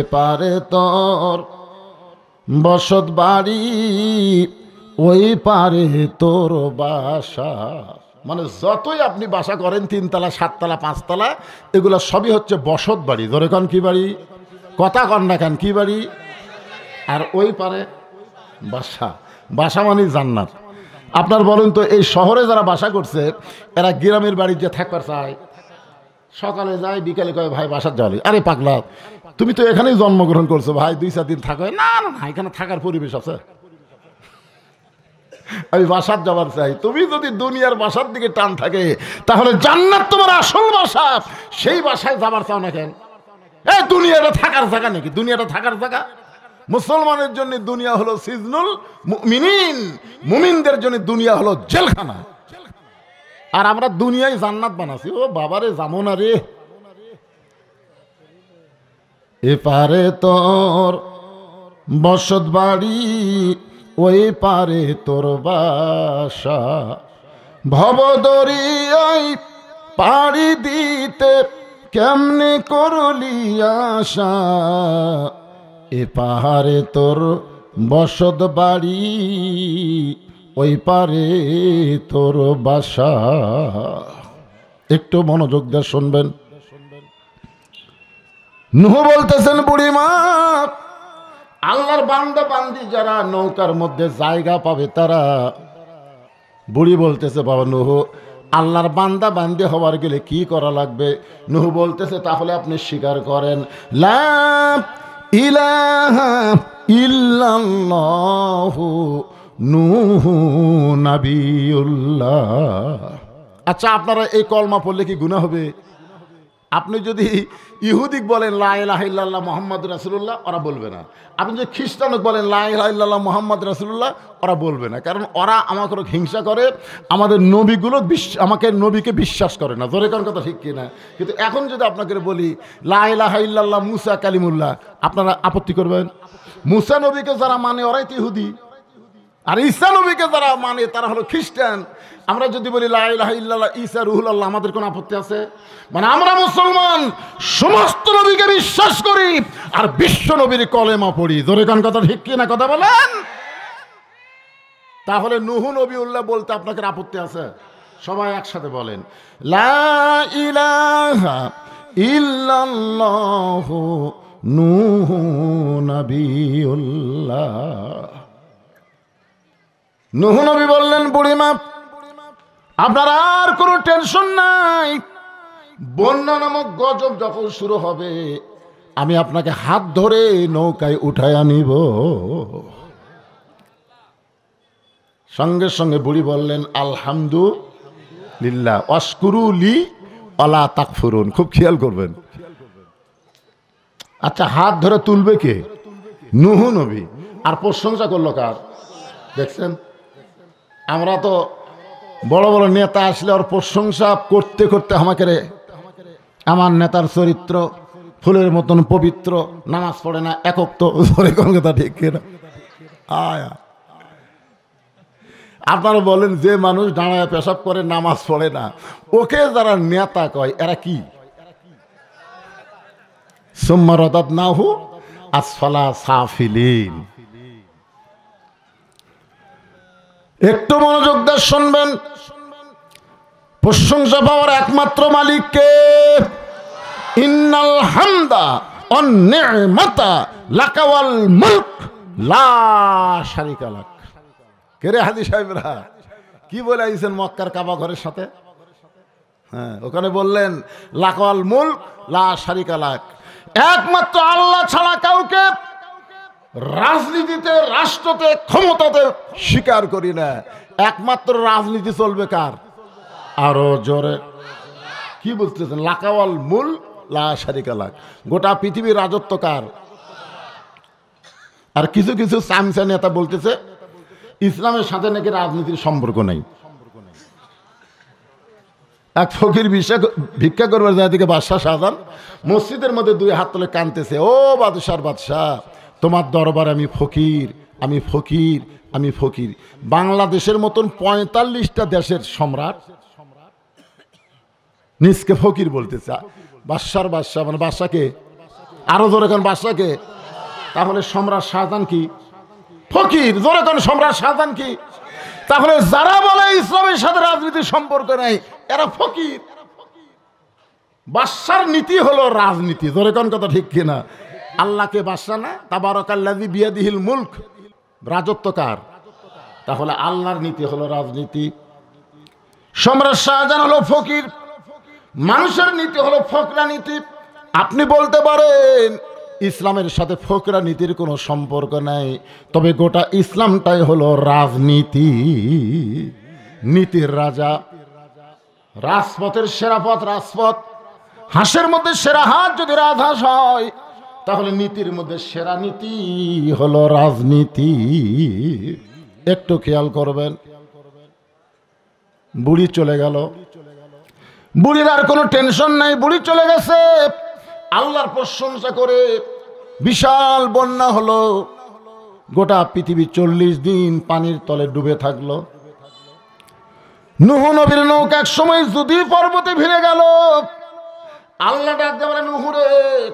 এপারে তোর বসত বাড়ি, ওই পারে তোর বাসা। মানে যতই আপনি বাসা করেন 3 তলা 7 তলা 5 তলা, এগুলো সবই হচ্ছে বসত বাড়ি। ধরে কন কি বাড়ি? কথা কন না কেন, কি বাড়ি? আর ওই পারে বাসা। বাসা মানে জান্নাত। আপনার বলেন তো এই শহরে যারা বাসা করছে এরা গ্রামের বাড়িতে থাকবার চায়? সকালে যায় বিকালে কয় ভাই বাসার যাওয়ালি। আরে পাগলা, তুমি তো এখানেই জন্মগ্রহণ করছো ভাই, 2-4 দিন থাকো। না না না, এখানে থাকার পরিবেশ আছে, আমি বাসার যাবার চাই। তুমি যদি দুনিয়ার বাসার দিকে টান থাকে তাহলে জান্নাত তোমার আসল বাসা, সেই বাসায় যাবার চাও না কেন? এই দুনিয়াটা থাকার জায়গা নাকি? দুনিয়াটা থাকার জায়গা? মুসলমানের জন্য দুনিয়া হলো সিজনুল মুমিনিন, মুমিনদের জন্য দুনিয়া হলো জেলখানা। আর আমরা দুনিয়ায় জান্নাত বানাচ্ছি। ও বাবারে যাবো না রে। এপারে তোর বসত বাড়ি, ওই পারে তোর বাসা। ভবদরিয়ায় পাড়ি দিতে কেমনে করলি আশা, এ পাহাড়ে তোর বসত বাড়ি, ওই পারে তোর বাসা। একটু মনোযোগ দিয়ে শুনবেন। নূহ বলতেছেন, বুড়িমা, আল্লাহর বান্দা বান্দি যারা নৌকার মধ্যে জায়গা পাবে তারা। বুড়ি বলতেছে, বাবা নূহ, আল্লাহর বান্দা বান্দি হওয়ার গেলে কি করা লাগবে? নূহ বলতেছে, তাহলে আপনি স্বীকার করেন লা ইলাহা ইল্লাল্লাহু নূহু নাবিয়ুল্লাহ। আচ্ছা, আপনারা এই কলমা পড়লে কি গুনাহ হবে? আপনি যদি ইহুদিক বলেন লা ইলাহা ইল্লাল্লাহ মুহাম্মদ রাসূলুল্লাহ, ওরা বলবে না। আপনি যদি খ্রিস্টানক বলেন লা ইলাহা ইল্লাল্লাহ মুহাম্মদ রাসূলুল্লাহ, ওরা বলবে না। কারণ ওরা আমাকে হিংসা করে, আমাদের নবীগুলো আমাকে নবীকে বিশ্বাস করে না। জোরে কোন কথা ঠিক কিনা? কিন্তু এখন যদি আপনাকে বলি লা ইলাহা ইল্লাল্লাহ মুসা কালিমুল্লাহ, আপনারা আপত্তি করবেন? মুসা নবীকে যারা মানে ওরাই তো ইহুদি। আর ঈসা নবীকে যারা মানে তারা হলো খ্রিস্টান। আমরা যদি বলি লা ইলাহা ইল্লাল্লাহ ঈসা রুহুল্লাহ, আমাদের কোনো আপত্তি আছে? মানে আমরা মুসলমান সমস্ত নবীকে বিশ্বাস করি আর বিশ্ব নবীর কলেমা পড়ি। জোরে কোন কথা ঠিক কি না কথা বলেন? তাহলে নূহ নবীউল্লাহ বলতে আপনাদের আপত্তি আছে? সবাই একসাথে বলেন লা ইলাহা ইল্লাল্লাহু নূহ নবীউল্লাহ। নূহ নবী বললেন, বুড়িমা আপনার আর কোনো টেনশন নাই, বন্যা নামক গজব যখন শুরু হবে আমি আপনাকে হাত ধরে নৌকায় উঠায় আনিব। সঙ্গে সঙ্গে বুড়ি বললেন আলহামদুলিল্লাহ ওয়াশকুরু লি ওয়ালা তাকফুরুন। খুব খেয়াল করবেন। আচ্ছা, হাত ধরে তুলবে কে? নূহ নবী। আর প্রশংসা করলো কার? দেখছেন, আমরা তো বড় বড় নেতা আসলে ওর প্রশংসা করতে করতে আমাকে রে, আমার নেতার চরিত্র ফুলের মতন পবিত্র, নামাজ পড়ে না, একক তো ধরে কোন কথা ঠিক কিনা? আয়া আপনারা বলেন যে মানুষ দাঁড়ায় পেশাব করে নামাজ পড়ে না, ওকে যারা নেতা কয় এরা কি? সুম্মা রাদাদনাহু আসফালা সাফিলিন। একটু মনোযোগ দিয়ে শুনবেন। প্রশংসা পাওয়ার একমাত্র মালিককে। ইন্নাল হামদা ওয়ান নি'মাতা লাকা ওয়াল মুলক লা শারিকা লাক। কে রে হাজী সাহেবরা কি বলে আইছেন মক্কার কাবা ঘরের সাথে? হ্যাঁ, ওখানে বললেন লাকা ওয়াল মুলক লা শারিকা লাক। একমাত্র আল্লাহ ছাড়া কাউকে রাজনীতিতে, রাষ্ট্রতে, ক্ষমতাতে স্বীকার করি না। একমাত্র রাজনীতি চলবে কার? আরো জোরে কি বলতেছেন? লাকা ওয়াল মুলক লা শারিকা লাক। গোটা পৃথিবীর রাজত্ব কার? আর কিছু কিছু চামচা নেতা বলতেছে ইসলামের সাথে নাকি রাজনীতির সম্পর্ক নাই। এক ফকির ভিক্ষা করবার যায় দিকে বাদশাহ শাহজাহান মসজিদের মধ্যে দুই হাত তুলে কাঁদতেছে, ও বাদশার বাদশাহ, তোমার দরবারে আমি ফকির, আমি ফকির, আমি ফকির। বাংলাদেশের মতন ৪৫টা দেশের সম্রাট নিজকে ফকির বলতেছে। বাদশার বাদশাহ মানে বাদশাকে, আরো জোরে কোন বাদশাকে? তাহলে সম্রাট শাহজাহান কি ফকির? জোরে কোন সম্রাট শাহজাহান কি? তাহলে যারা বলে ইসলামের সাথে রাজনীতির সম্পর্ক নাই এরা ফকির। বাদশার নীতি হলো রাজনীতি। জোরে কোন কথা ঠিক কিনা? আল্লাহকে বাদশা না? তাবারাকাল্লাযী বিয়াদিহিল মুলক। রাজত্ব কার? তাহলে আল্লাহর নীতি হলো রাজনীতি। সম্রাট শাহজাহান হলো ফকির, মানুষের নীতি হলো ফকরা নীতি। আপনি বলতে পারেন ইসলামের সাথে ফকরা নীতির কোনো সম্পর্ক নাই, তবে গোটা ইসলামটাই হলো রাজনীতি। নীতির রাজা, রাজপথের সেরা পথ রাজপথ। হাঁসের মধ্যে সেরা হাঁস যদি রাজহাঁস হয়, তাহলে নীতির মধ্যে সেরা নীতি হলো রাজনীতি। একটু খেয়াল করবেন। বুড়ি চলে গেল, বুড়ির আর কোনো টেনশন নাই, বুড়ি চলে গেছে। আল্লাহর প্রশংসা করে বিশাল বন্যা হলো, গোটা পৃথিবী 40 দিন পানির তলে ডুবে থাকলো। নূহ নবীর নৌকা এক সময় যদি পর্বতে ভিড়ে গেল। আল্লাহ ডাক দিয়ে বলে, নূহ রে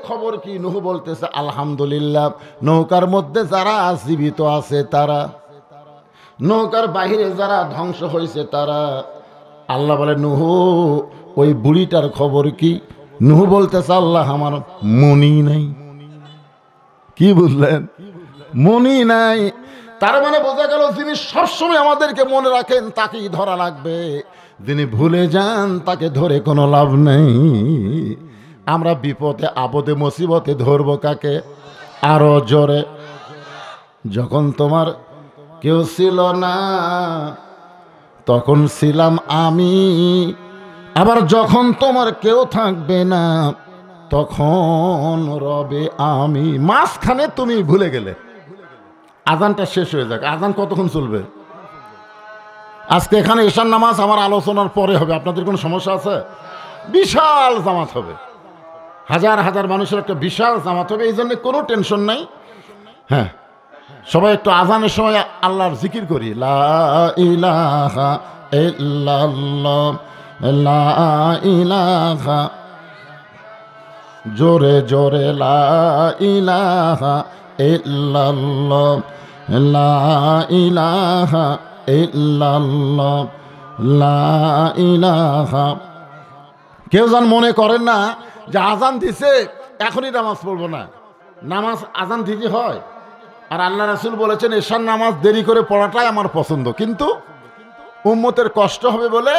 খবর কি? নূহ বলতেছে আলহামদুলিল্লাহ, নৌকার মধ্যে যারা জীবিত আছে তারা, নৌকার বাহিরে যারা ধ্বংস হয়েছে তারা। আল্লাহ বলে, নূহ ওই বুড়িটার খবর কি? নূহ বলতেছে আল্লাহ আমার মনি নাই। কি বুঝলেন? মনি নাই। তার মানে বোঝা গেল যিনি সবসময় আমাদেরকে মনে রাখেন তাকেই ধরা লাগবে, যিনি ভুলে যান তাকে ধরে কোনো লাভ নেই। আমরা বিপদে আপদে মুসিবতে ধরবো কাকে? আরো জোরে। যখন তোমার কেউ ছিল না তখন ছিলাম আমি, আবার যখন তোমার কেউ থাকবে না তখন রবে আমি। মাঝখানে তুমি ভুলে গেলে। আজানটা শেষ হয়ে যাক। আজান কতক্ষণ চলবে? আজকে এখানে ঈশার নামাজ আমার আলোচনার পরে হবে। আপনাদের কোনো সমস্যা আছে? বিশাল জামাত হবে, হাজার হাজার মানুষের একটা বিশাল জামাত হবে, এই জন্য কোনো টেনশন নাই। হ্যাঁ, সবাই একটু আজানের সময় আল্লাহর জিকির করি, লা ইলাহা ইল্লাল্লাহ, লা ইলাহা, জোরে জোরে লা ইলাহা ইল্লাল্লাহ, লা ইলাহা ইল্লাল্লাহ, লা ইলাহা। কেউ যেন মনে করেন না যে আজান দিছে এখনই নামাজ পড়বো না। নামাজ আজান দিতে হয়, আর আল্লাহ রাসূল বলেছেন এশার নামাজ দেরি করে পড়াটাই আমার পছন্দ, কিন্তু উম্মতের কষ্ট হবে বলে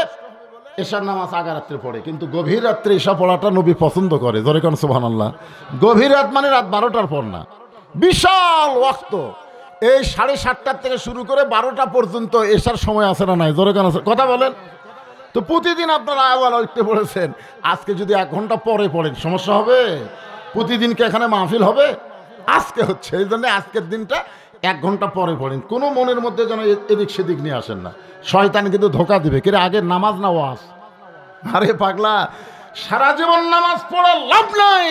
এশার নামাজ আগা রাত্রে পড়ে, কিন্তু গভীর রাত্রে এশা পড়াটা নবী পছন্দ করে। জোরে কোন সুবহানাল্লাহ। গভীর রাত মানে রাত 12টার পর না, বিশাল ওয়াক্ত। এই 7:30 থেকে শুরু করে 12টা পর্যন্ত এশার সময় আছে না নাই? জোরে কোন কথা বলেন তো। প্রতিদিন আপনারা আওয়াল উঠতে পড়েছেন, আজকে যদি 1 ঘন্টা পরে পড়েন সমস্যা হবে? প্রতিদিন কি এখানে মাহফিল হবে? আজকে হচ্ছে, এই জন্য আজকের দিনটা 1 ঘন্টা পরে পড়েন। কোনো মনের মধ্যে যেন এদিক সেদিক নিয়ে আসেন না, শয়তান কিন্তু ধোকা দিবে। কিন্তু আগে নামাজ না ওয়াজ। আরে পাগলা, সারা জীবন নামাজ পড়ে লাভ নাই,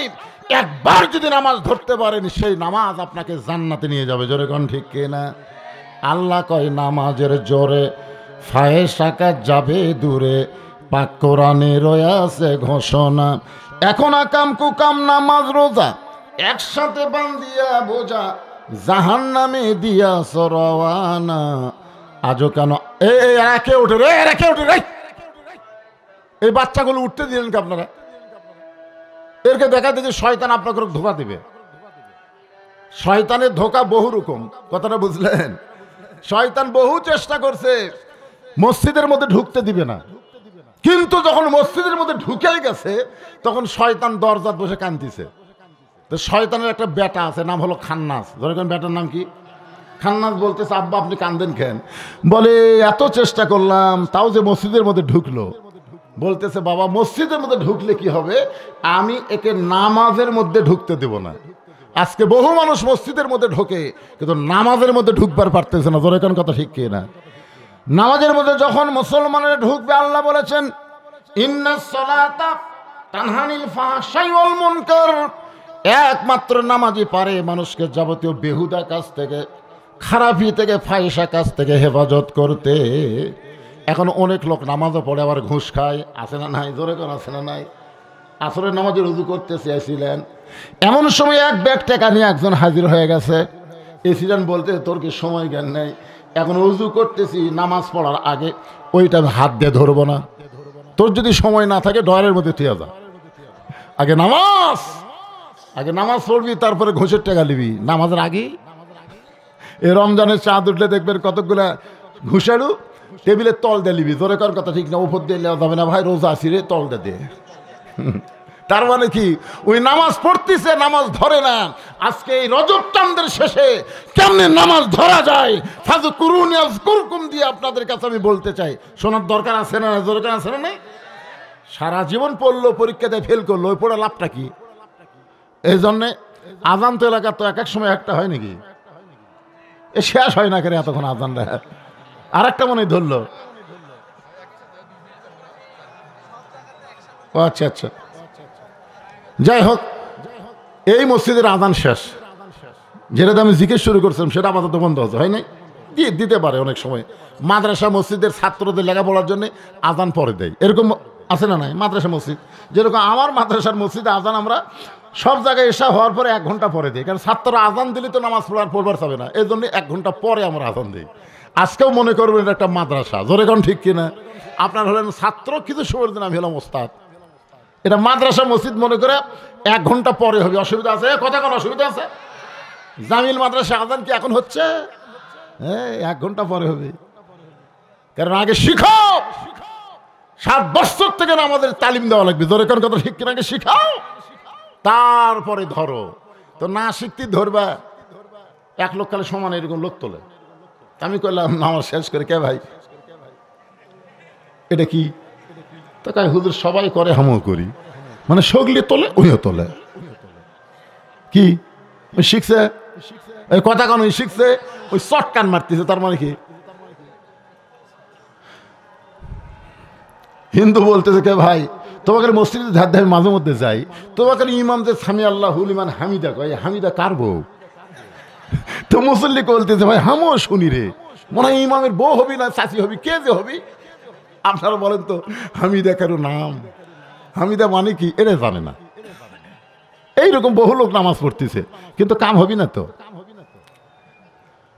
একবার যদি নামাজ ধরতে পারেন সেই নামাজ আপনাকে জান্নাতে নিয়ে যাবে। জোরে কোন ঠিক কিনা? আল্লাহ কয় নামাজের জোরে ফায়েশাকা যাবে দূরে, পাক কোরআনে রয়েছে ঘোষণা। এখন আকাম কুকাম নামাজ রোজা একসাথে বান্ধিয়া বোঝা, জাহান্নামে দিয়া সরওয়ানা। আজও কেন রেখে ওঠে রে, রেখে ওঠে রে, এই বাচ্চাগুলো উঠতে দিলেন কি আপনারা? এরকে দেখা দেখি শয়তান আপনাকে ধোকা দিবে। শয়তানের ধোকা বহু রকম, কথাটা বুঝলেন? শয়তান বহু চেষ্টা করছে মসজিদের মধ্যে ঢুকতে দিবে না, কিন্তু যখন মসজিদের মধ্যে ঢুকেই গেছে তখন শয়তান দরজাত বসে কাঁদতেছে। তো শয়তানের একটা বেটা আছে, নাম হলো খান্নাস। ধরে কোন বেটার নাম কি? খান্নাস। বলতেছে আব্বা আপনি কান্দেন কেন? বলে এত চেষ্টা করলাম তাও যে মসজিদের মধ্যে ঢুকলো। বলতেছে বাবা মসজিদের মধ্যে ঢুকলে কি হবে, আমি একে নামাজের মধ্যে ঢুকতে দেব না। আজকে বহু মানুষ মসজিদের মধ্যে ঢোকে কিন্তু নামাজের মধ্যে ঢুকবার পারতেছে না। ধরে কোন কথা ঠিক কি না? নামাজের মধ্যে যখন মুসলমানের ঢুকবে, আল্লাহ বলেছেন ইন্নাস সালাতা তানহানিল ফাহশাই ওয়াল মুনকার, একমাত্র নামাজই পারে মানুষকে যাবতীয় বেহুদা কাজ থেকে, খারাপি থেকে, ফাহিশা কাজ থেকে হেফাজত করতে। এখন অনেক লোক নামাজও পড়ে আবার ঘুষ খায়, আছে না নাই? জোরে কোন আছে না নাই? আসরের নামাজে রুজু করতে চেয়েছিলেন, এমন সময় এক ব্যাগ টাকা নিয়ে একজন হাজির হয়ে গেছে। এসিলেন বলতে তোর কি সময় জ্ঞান নেই, এখন রুজু করতেছি নামাজ পড়ার আগে ওইটা হাত দিয়ে ধরবো না। তোর যদি সময় না থাকে ডয়ারের মধ্যে তুই যা, আগে নামাজ পড়বি, তারপরে ঘুষের টাকা নিবি নামাজের আগে। এই রমজানের চাঁদ উঠলে দেখবেন কতগুলা ঘুষাড়ু টেবিলের তল দিয়ে নিবি। জোরে কর কথা ঠিক না? উপর দিয়ে নেওয়া যাবে না ভাই, রোজা আসি রে, তল দে। তার মানে কি ওই নামাজ পড়তেছে, নামাজ ধরে না। আজকে এই রজব চাঁদের শেষে কেমনে নামাজ ধরা যায় ফাযকুরুনি আযকুরকুম দিয়ে আপনাদের কাছে আমি বলতে চাই। শোনার দরকার আছে না? দরকার আছে না? নাই? সারা জীবন পড়লো, পরীক্ষাতে ফেল করলো, ওই পড়া লাভটা কি? এই জন্যে আজান তো এলাকার তো এক এক সময় একটা হয় নাকি, এ শেষ হয় না করে এতক্ষণ আজান দেয়। আর একটা মনে ধরলো, ও আচ্ছা আচ্ছা, যাই হোক, এই মসজিদের আজান শেষ, যেটাতে আমি জিজ্ঞেস শুরু করছিলাম সেটা আপাতত বন্ধ হচ্ছে, হয় নাই? দিতে পারে অনেক সময় মাদ্রাসা মসজিদের ছাত্রদের লেখাপড়ার জন্য আজান পরে দেয়, এরকম আছে না নাই? মাদ্রাসা মসজিদ যেরকম আমার মাদ্রাসার মসজিদে আজান আমরা সব জায়গায় এসা হওয়ার পরে 1 ঘন্টা পরে দিই, কারণ ছাত্ররা আজান দিলে তো নামাজ পড়বার যাবে না, এই জন্য 1 ঘন্টা পরে আমরা আজান দিই। আজকেও মনে করবেন এটা একটা মাদ্রাসা, জোরে কোন ঠিক কিনা? আপনার হলেন ছাত্র, কিছু সময়ের দিন আমি হলাম ওস্তাদ। এটা মাদ্রাসা মসজিদ মনে করে 1 ঘন্টা পরে হবে, অসুবিধা আছে? কথা কোন অসুবিধা আছে? জামিল মাদ্রাসা আজান কি এখন হচ্ছে? হ্যাঁ, 1 ঘন্টা পরে হবে, কারণ আগে শিখাও। 7 বছর থেকে আমাদের তালিম দেওয়া লাগবে, জোরে কোন কথা ঠিক কিনা? আগে শিখাও, তারপরে ধরো। তো না শিখতে ধরবা, 1 লোক কালে সমান এরকম লোক তোলে। আমি করলাম নামাজ শেষ করে, কে ভাই এটা কি? তো কয় হুজুর সবাই করে আমিও করি, মানে সগলি তোলে ওইও তোলে। কি শিখছে? ওই কথা কেন শিখছে? ওই চটকান মারতেছে, তার মানে কি? হিন্দু বলতেছে কে ভাই তোমাকে মসজিদে ধার ধারে মাঝে মধ্যে যাই, তোমাকে ইমাম যে সামি আল্লাহুল ইমান হামিদা কয়, হামিদা কার বউ? তো তো মুসল্লি বলতেছে ভাই হামও শুনি রে, মনে হয় ইমামের বউ হবি না চাচি হবি, কে যে হবি? আপনারা বলেন তো, হামিদা কারো নাম, হামিদা মানে কি এটা জানে না। এইরকম বহু লোক নামাজ পড়তেছে, কিন্তু কাম হবি না তো।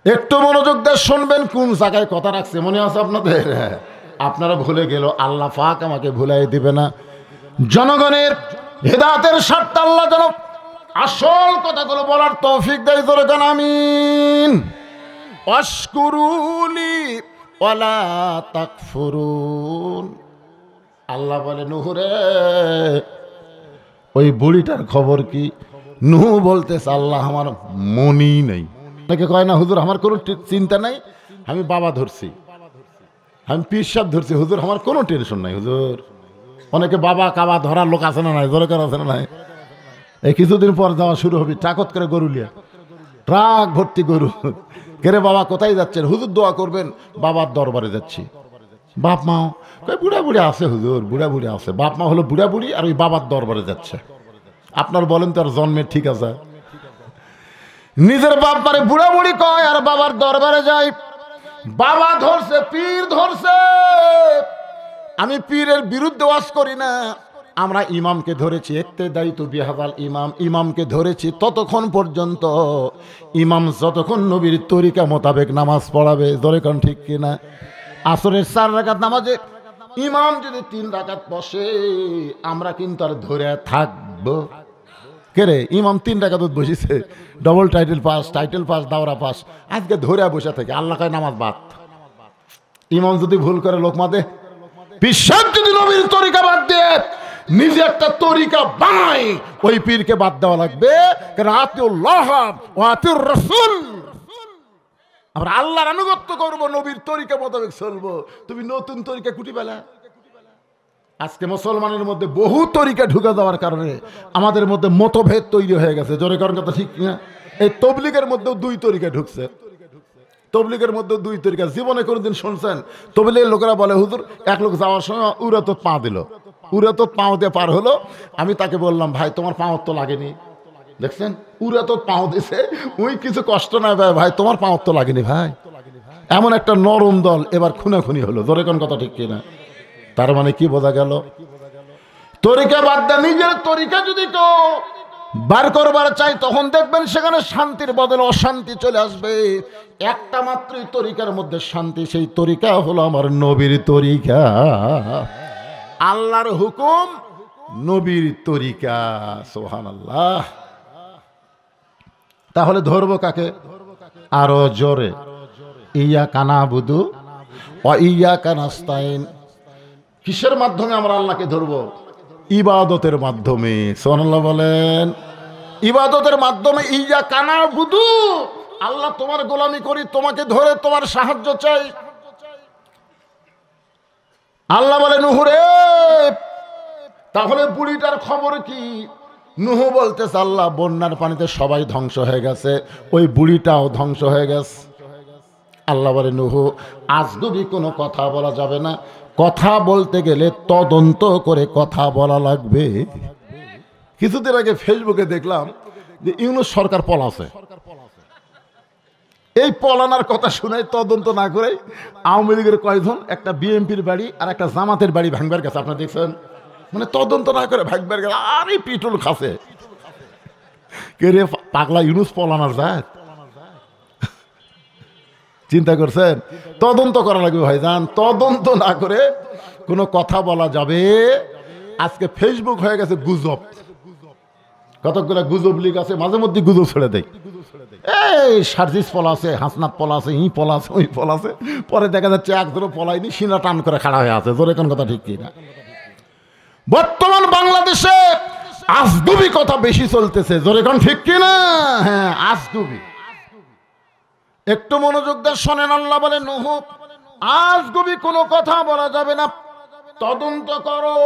একটু মনোযোগ দিয়ে শুনবেন কোন জায়গায় কথা রাখছে, মনে আছে আপনাদের? আপনারা ভুলে গেল, আল্লাহ পাক আমাকে ভুলাই দিবে না। জনগণের হেদায়েতের স্বার্থে আল্লাহ যেন আসল কথাগুলো বলার তৌফিক দেয়, জোরে বলেন আমিন। ওয়াশকুরুলি ওয়ালা তাকফুরুন। আল্লাহ বলে নূহ রে, ওই বুড়িটার খবর কি? নূহ বলতেছে আল্লাহ আমার মনই নেই। অনেকে কয় না হুজুর আমার কোনো চিন্তা নাই, আমি বাবা ধরছি, আমি পীর সাহেব ধরছি, হুজুর আমার কোনো টেনশন নাই হুজুর। অনেকে বাবা কাবা ধরার লোক আছে না নাই, জোরে করে আছে না নাই? এই কিছুদিন পর যাওয়া শুরু হবে, ট্রাকত করে গরু লিয়া, ট্রাক ভর্তি গরু। কেরে বাবা কোথায় যাচ্ছেন? হুজুর দোয়া করবেন, বাবার দরবারে যাচ্ছি। বাপ মাও কই বুড়া বুড়ি আছে হুজুর, বুড়া বুড়ি আছে। বাপ মা হলো বুড়া বুড়ি আর ওই বাবার দরবারে যাচ্ছে। আপনার বলেন তো আর জন্মের ঠিক আছে? নিজের বাপ মারে বুড়া বুড়ি কয় আর বাবার দরবারে যায়। বাবা ধরছে, পীর ধরছে। আমি পীরের বিরুদ্ধে ওয়াজ করি না, আমরা ইমামকে ধরেছি, ইক্তেদাইতু বিহাযাল ইমাম, ইমামকে ধরেছি ততক্ষণ পর্যন্ত ইমাম যতক্ষণ নবীর তরিকা মোতাবেক নামাজ পড়াবে। জোরে কোন ঠিক কিনা? আসরের 4 রাকাত নামাজে ইমাম যদি 3 রাকাত বসে, আমরা কিন্তু আর ধরে থাকবো? কে রে, ইমাম 3 রাকাত বসেছে, ডবল টাইটেল পাস, দাওরা পাস, আজকে ধরে বসে থাকে, আল্লাহ কয় নামাজ বাদ। ইমাম যদি ভুল করে লোকমা দে, বিশ্বাস যদি নবীর তরিকা বাদ দিয়ে নিজে একটা তরিকা বানাই, ওই পীরকে বাদ দেওয়া লাগবে। কারণ আতিউল্লাহ ওয়া আতিউর রাসূল, আমরা আল্লাহর আনুগত্য করব, নবীর তরিকা মোতাবেক চলবো। তুমি নতুন তরিকা কুটি বেলা। আজকে মুসলমানের মধ্যে বহু তরিকা ঢুকে দেওয়ার কারণে আমাদের মধ্যে মতভেদ তৈরি হয়ে গেছে। জোরে করেন কথা ঠিক না? এই তবলিগের মধ্যেও 2 তরিকা ঢুকছে, তবলিগের মধ্যে 2 তরিকা। জীবনে কোনোদিন শুনছেন তবলিগের লোকেরা বলে হুজুর এক লোক যাওয়ার সময় উড়ে তো পা দিল, উড়ে তো পাও দিয়ে পার হলো। আমি তাকে বললাম ভাই তোমার পাও তো লাগেনি, দেখছেন উড়ে তো পাও দিছে, ওই কিছু কষ্ট নাই ভাই, ভাই তোমার পাও তো লাগেনি ভাই। এমন একটা নরম দল এবার খুনাখুনি হলো। জোরে কোন কথা ঠিক কিনা? তার মানে কি বোঝা গেল? তরিকা বাদ দেন, নিজের তরিকা যদি কেউ বার করবার চাই, তখন দেখবেন সেখানে শান্তির বদলে অশান্তি চলে আসবে। একটা মাত্রই তরিকার মধ্যে শান্তি, সেই তরিকা হলো আমার নবীর তরিকা, আল্লাহর হুকুম, নবীর তরিকা। সুবহানাল্লাহ। তাহলে ধরবো কাকে? আরো জোরে, ইয়াকা নাবুদু ওয়া ইয়াকা নাস্তাইন। কিসের মাধ্যমে আমরা আল্লাহকে ধরবো? ইবাদতের মাধ্যমে। সুবহানাল্লাহ বলেন। ইবাদতের মাধ্যমে। ইয়াকা নাবুদু, আল্লাহ তোমার গোলামি করি, তোমাকে ধরে তোমার সাহায্য চাই। আল্লাহ বলে নূহ রে, তাহলে বুড়িটার খবর কি? নূহ বলতেছে আল্লাহ বন্যার পানিতে সবাই ধ্বংস হয়ে গেছে, ওই বুড়িটাও ধ্বংস হয়ে গেছে। আল্লাহ বলে নূহ আজগুবি কোনো কথা বলা যাবে না, কথা বলতে গেলে তদন্ত করে কথা বলা লাগবে। কিছুদিন আগে ফেসবুকে দেখলাম যে ইউনূস সরকার পলাছে। এই পলানার কথা শুনে তদন্ত না করে আওয়ামী লীগের কয়েকজন একটা বিএনপির বাড়ি আর একটা জামাতের বাড়ি ভাঙবার গেছে। আপনারা দেখছেন? মানে তদন্ত না করে ভাঙবার গেছে, আরে পিটুল খাসে। কে রে পাগলা, ইউনূস পলানার জাত? চিন্তা করছেন? তদন্ত করা লাগবে ভাইজান, তদন্ত না করে কোনো কথা বলা যাবে? আজকে ফেসবুক হয়ে গেছে গুজব, কতগুলো গুজব লিগ আছে, মাঝে মধ্যে গুজব ছেড়ে দেয়। এই সার্জিস পলা আছে, হাসনাত পলা আছে, ই পলা আছে, ওই পলা আছে, পরে দেখা যাচ্ছে একজনও পলায়নি, সিনা টান করে খাড়া হয়ে আছে। জোরে কোন কথা ঠিক কিনা? বর্তমান বাংলাদেশে আজগুবি কথা বেশি চলতেছে। জোরে কোন ঠিক কিনা? হ্যাঁ, আজগুবি। একটু মনোযোগ দিয়ে শোনেন। আল্লাহ বলে নূহ আজগুবি কোনো কথা বলা যাবে না, তদন্ত করো।